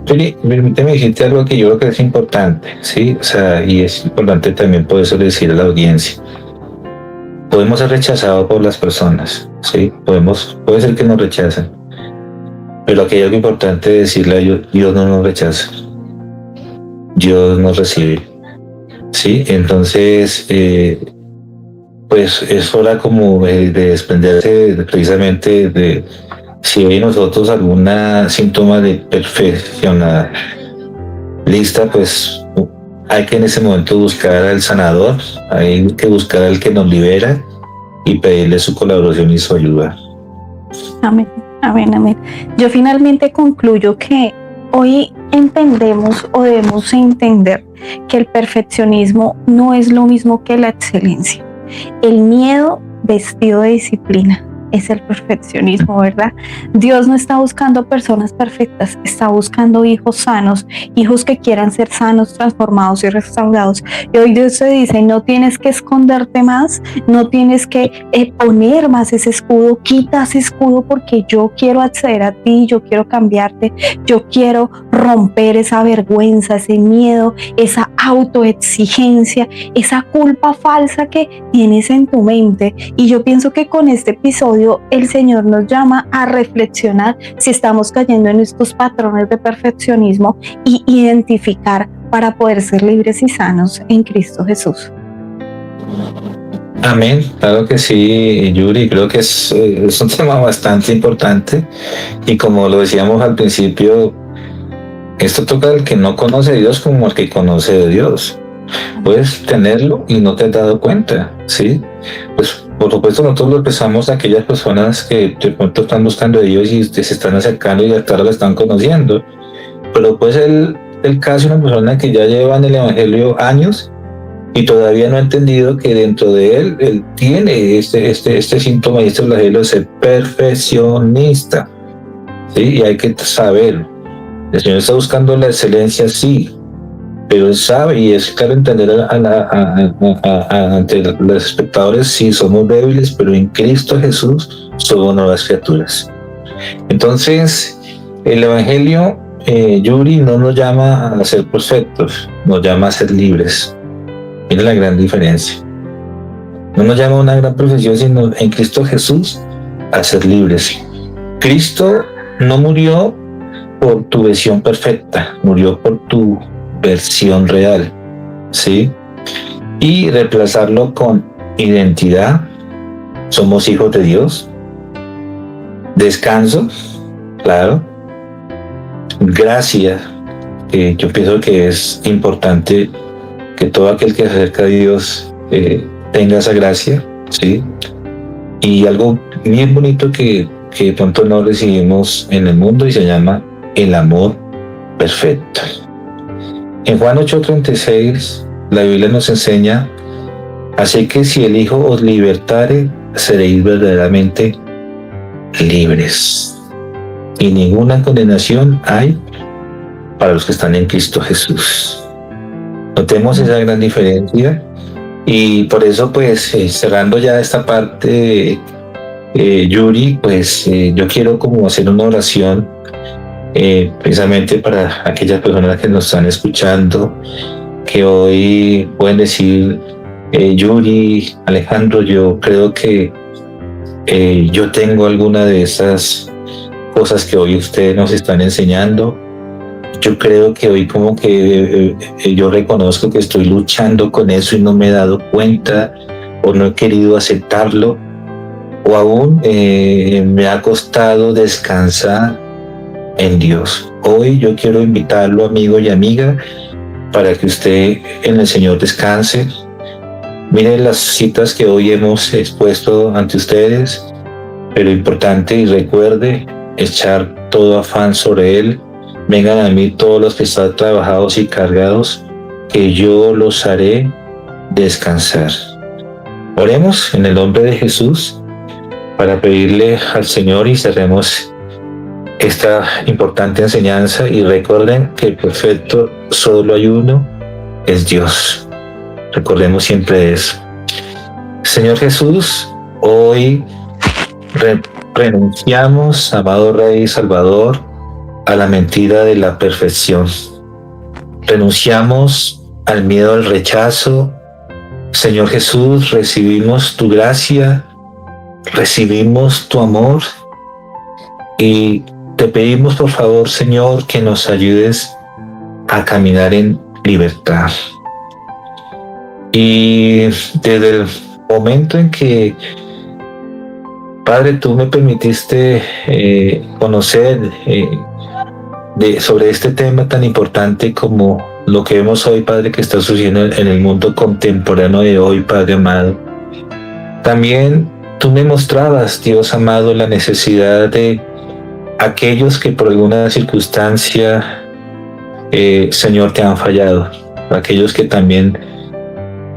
Permíteme decirte algo que yo creo que es importante, ¿sí? O sea, y es importante también por eso decir a la audiencia. Podemos ser rechazados por las personas, ¿sí? Puede ser que nos rechacen, pero aquí hay algo importante decirle a Dios: Dios no nos rechaza, Dios nos recibe, ¿sí? Entonces, pues es hora como de desprenderse precisamente de si hay en nosotros alguna síntoma de perfeccionar lista, pues hay que en ese momento buscar al sanador, hay que buscar al que nos libera y pedirle su colaboración y su ayuda. Amén, amén, amén. Yo finalmente concluyo que hoy entendemos o debemos entender que el perfeccionismo no es lo mismo que la excelencia. El miedo vestido de disciplina es el perfeccionismo, ¿verdad? Dios no está buscando personas perfectas, está buscando hijos sanos, hijos que quieran ser sanos, transformados y restaurados. Y hoy Dios te dice, no tienes que esconderte más, no tienes que poner más ese escudo, quita ese escudo porque yo quiero acceder a ti, yo quiero cambiarte, yo quiero romper esa vergüenza, ese miedo, esa autoexigencia, esa culpa falsa que tienes en tu mente. Y yo pienso que con este episodio el Señor nos llama a reflexionar si estamos cayendo en estos patrones de perfeccionismo y identificar para poder ser libres y sanos en Cristo Jesús. Amén, claro que sí, Yuri, creo que es un tema bastante importante y como lo decíamos al principio, esto toca al que no conoce a Dios como al que conoce de Dios. Puedes tenerlo y no te has dado cuenta, ¿sí? Pues por supuesto nosotros lo pensamos a aquellas personas que de pronto están buscando a Dios y se están acercando y hasta ahora lo están conociendo, pero pues el caso de una persona que ya lleva en el Evangelio años y todavía no ha entendido que dentro de él tiene este síntoma y este flagelo de ser perfeccionista, ¿sí? Y hay que saber, el Señor está buscando la excelencia, sí, pero Él sabe y es claro entender ante los espectadores, sí, somos débiles, pero en Cristo Jesús somos nuevas criaturas. Entonces, el Evangelio, Yuri, no nos llama a ser perfectos, nos llama a ser libres. Mira la gran diferencia. No nos llama a una gran profesión, sino en Cristo Jesús a ser libres. Cristo no murió por tu versión perfecta, murió por tu versión real, ¿sí? Y reemplazarlo con identidad, somos hijos de Dios, descanso, claro, gracia, que yo pienso que es importante que todo aquel que se acerca a Dios tenga esa gracia, ¿sí? Y algo bien bonito que de pronto no recibimos en el mundo y se llama el amor perfecto. En Juan 8:36 la Biblia nos enseña, así que si el Hijo os libertare, seréis verdaderamente libres. Y ninguna condenación hay para los que están en Cristo Jesús. Notemos esa gran diferencia y por eso pues cerrando ya esta parte, Yuri, pues yo quiero como hacer una oración precisamente para aquellas personas que nos están escuchando, que hoy pueden decir, Yuri, Alejandro, yo creo que yo tengo alguna de esas cosas que hoy ustedes nos están enseñando. Yo creo que hoy como que yo reconozco que estoy luchando con eso y no me he dado cuenta o no he querido aceptarlo o aún me ha costado descansar en Dios. Hoy yo quiero invitarlo, amigo y amiga, para que usted en el Señor descanse. Miren las citas que hoy hemos expuesto ante ustedes, pero importante y recuerde echar todo afán sobre Él. Vengan a mí todos los que están trabajados y cargados, que yo los haré descansar. Oremos en el nombre de Jesús para pedirle al Señor y cerremos esta importante enseñanza y recuerden que el perfecto solo hay uno, es Dios. Recordemos siempre eso. Señor Jesús, hoy renunciamos, amado Rey y Salvador, a la mentira de la perfección. Renunciamos al miedo al rechazo. Señor Jesús, recibimos tu gracia, recibimos tu amor y te pedimos por favor, Señor, que nos ayudes a caminar en libertad. Y desde momento en que, Padre, tú me permitiste conocer sobre este tema tan importante como lo que vemos hoy, Padre, que está sucediendo en el mundo contemporáneo de hoy, Padre amado. También tú me mostrabas, Dios amado, la necesidad de aquellos que por alguna circunstancia, Señor, te han fallado, aquellos que también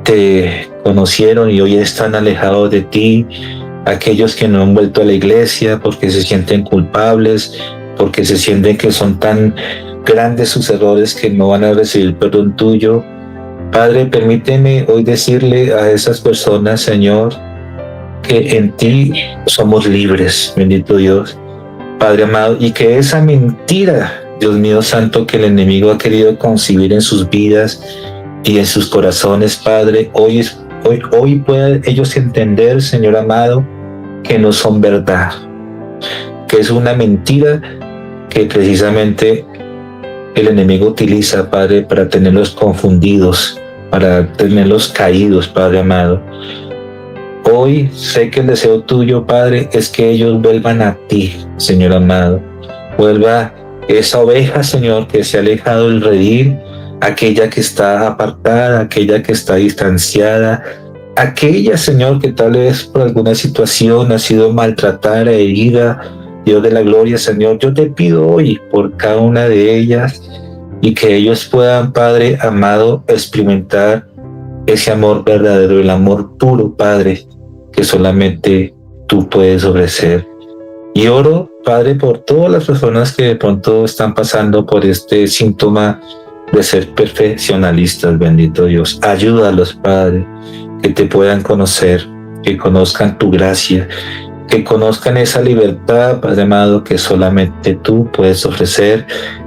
te conocieron y hoy están alejados de ti, aquellos que no han vuelto a la iglesia porque se sienten culpables, porque se sienten que son tan grandes sus errores que no van a recibir perdón tuyo. Padre, permíteme hoy decirle a esas personas, Señor, que en ti somos libres, bendito Dios, Padre amado, y que esa mentira, Dios mío santo, que el enemigo ha querido concebir en sus vidas y en sus corazones, Padre, hoy puedan ellos entender, Señor amado, que no son verdad, que es una mentira que precisamente el enemigo utiliza, Padre, para tenerlos confundidos, para tenerlos caídos, Padre amado. Hoy sé que el deseo tuyo, Padre, es que ellos vuelvan a ti, Señor amado. Vuelva esa oveja, Señor, que se ha alejado del redil, aquella que está apartada, aquella que está distanciada, aquella, Señor, que tal vez por alguna situación ha sido maltratada, herida. Dios de la gloria, Señor, yo te pido hoy por cada una de ellas y que ellos puedan, Padre amado, experimentar ese amor verdadero, el amor puro, Padre, que solamente tú puedes ofrecer. Y oro, Padre, por todas las personas que de pronto están pasando por este síntoma de ser perfeccionalistas, bendito Dios. Ayúdalos, Padre, que te puedan conocer, que conozcan tu gracia, que conozcan esa libertad, Padre amado, que solamente tú puedes ofrecer,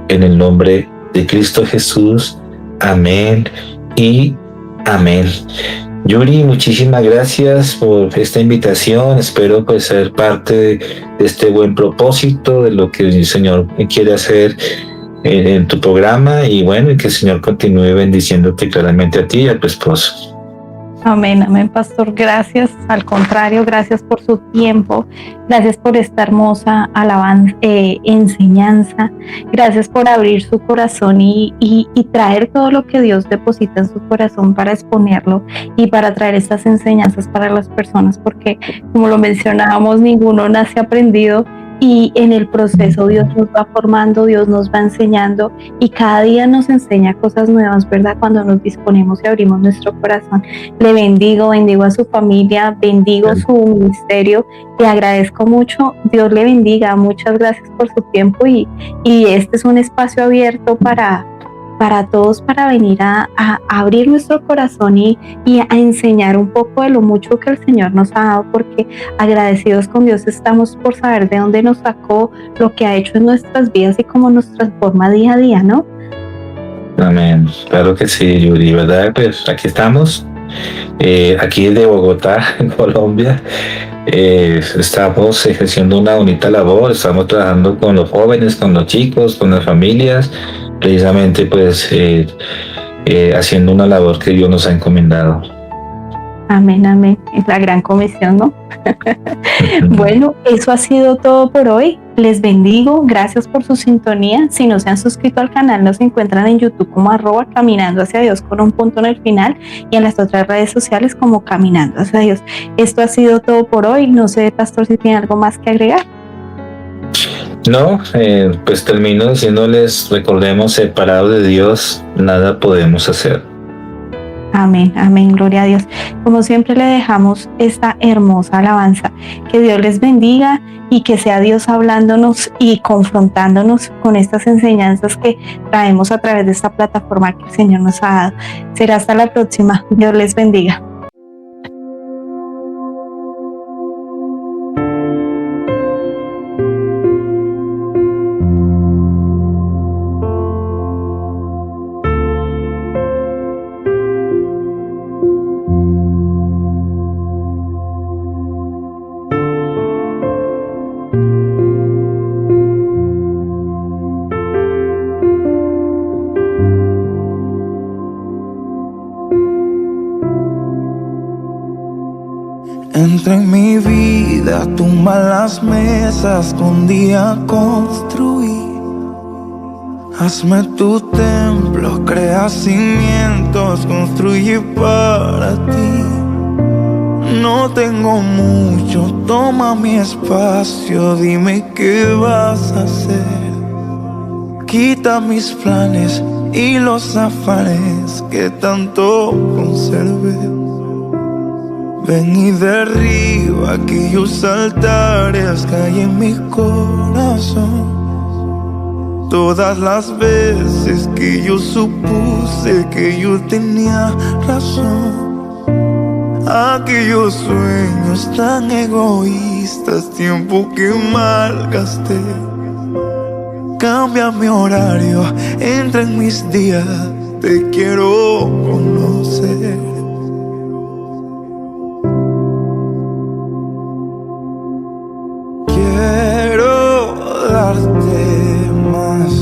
en el nombre de Cristo Jesús. Amén y amén. Yuri, muchísimas gracias por esta invitación. Espero pues ser parte de este buen propósito, de lo que el Señor quiere hacer en tu programa, y bueno, y que el Señor continúe bendiciéndote claramente a ti y a tu esposo. Amén, amén, pastor. Gracias. Al contrario, gracias por su tiempo. Gracias por esta hermosa alabanza, enseñanza. Gracias por abrir su corazón y traer todo lo que Dios deposita en su corazón para exponerlo y para traer estas enseñanzas para las personas, porque como lo mencionábamos, ninguno nace aprendido. Y en el proceso Dios nos va formando, Dios nos va enseñando y cada día nos enseña cosas nuevas, ¿verdad? Cuando nos disponemos y abrimos nuestro corazón. Le bendigo a su familia, bendigo su ministerio, le agradezco mucho, Dios le bendiga, muchas gracias por su tiempo y este es un espacio abierto para todos, para venir a abrir nuestro corazón y a enseñar un poco de lo mucho que el Señor nos ha dado, porque agradecidos con Dios estamos por saber de dónde nos sacó, lo que ha hecho en nuestras vidas y cómo nos transforma día a día, ¿no? Amén, claro que sí, Yuri, ¿verdad? Pues aquí estamos, aquí de Bogotá, en Colombia. Estamos ejerciendo una bonita labor, estamos trabajando con los jóvenes, con los chicos, con las familias, precisamente pues haciendo una labor que Dios nos ha encomendado. Amén, amén. Es la gran comisión, ¿no? Bueno, eso ha sido todo por hoy. Les bendigo. Gracias por su sintonía. Si no se han suscrito al canal, nos encuentran en YouTube como @Caminando hacia Dios con un punto en el final, y en las otras redes sociales como Caminando hacia Dios. Esto ha sido todo por hoy. No sé, pastor, si tiene algo más que agregar. No, pues termino diciéndoles, recordemos, separados de Dios, nada podemos hacer. Amén, amén, gloria a Dios. Como siempre le dejamos esta hermosa alabanza. Que Dios les bendiga y que sea Dios hablándonos y confrontándonos con estas enseñanzas que traemos a través de esta plataforma que el Señor nos ha dado. Será hasta la próxima. Dios les bendiga. Entra en mi vida, tumba las mesas que un día construí. Hazme tu templo, crea cimientos, construye para ti. No tengo mucho, toma mi espacio, dime qué vas a hacer. Quita mis planes y los afanes que tanto conservé. Ven y derriba aquellos altares que hay en mi corazón. Todas las veces que yo supuse que yo tenía razón. Aquellos sueños tan egoístas, tiempo que malgasté. Cambia mi horario, entra en mis días, te quiero conocer. Quiero darte más.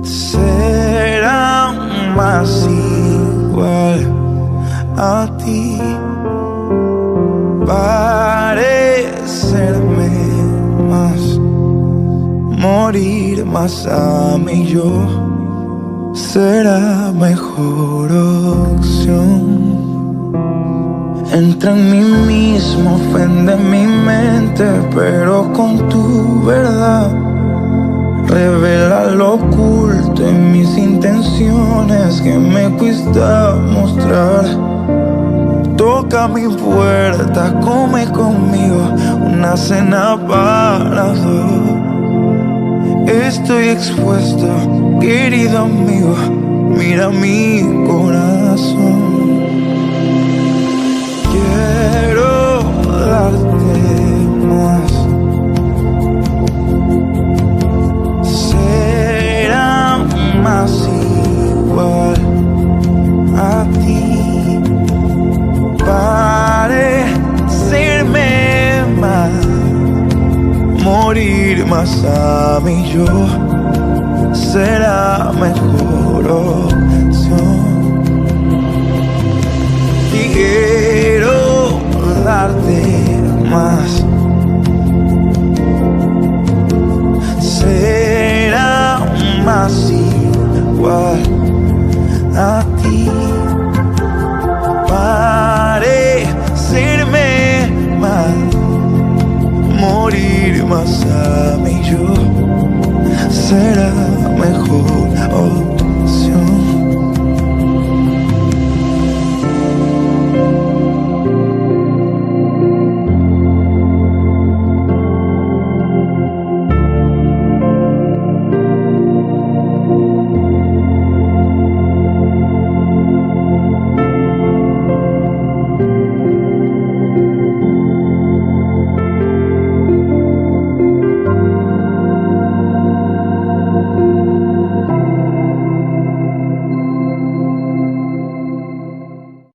Será más igual a ti. Parecerme más, morir más a mí yo, será mejor opción. Entra en mí mismo, ofende mi mente, pero con tu verdad revela lo oculto en mis intenciones que me cuesta mostrar. Toca mi puerta, come conmigo una cena para dos. Estoy expuesto, querido amigo, mira mi corazón. Quiero darte más. Será más igual a ti. Parecerme más, morir más a mí yo, será mejor opción. Quiero darte más.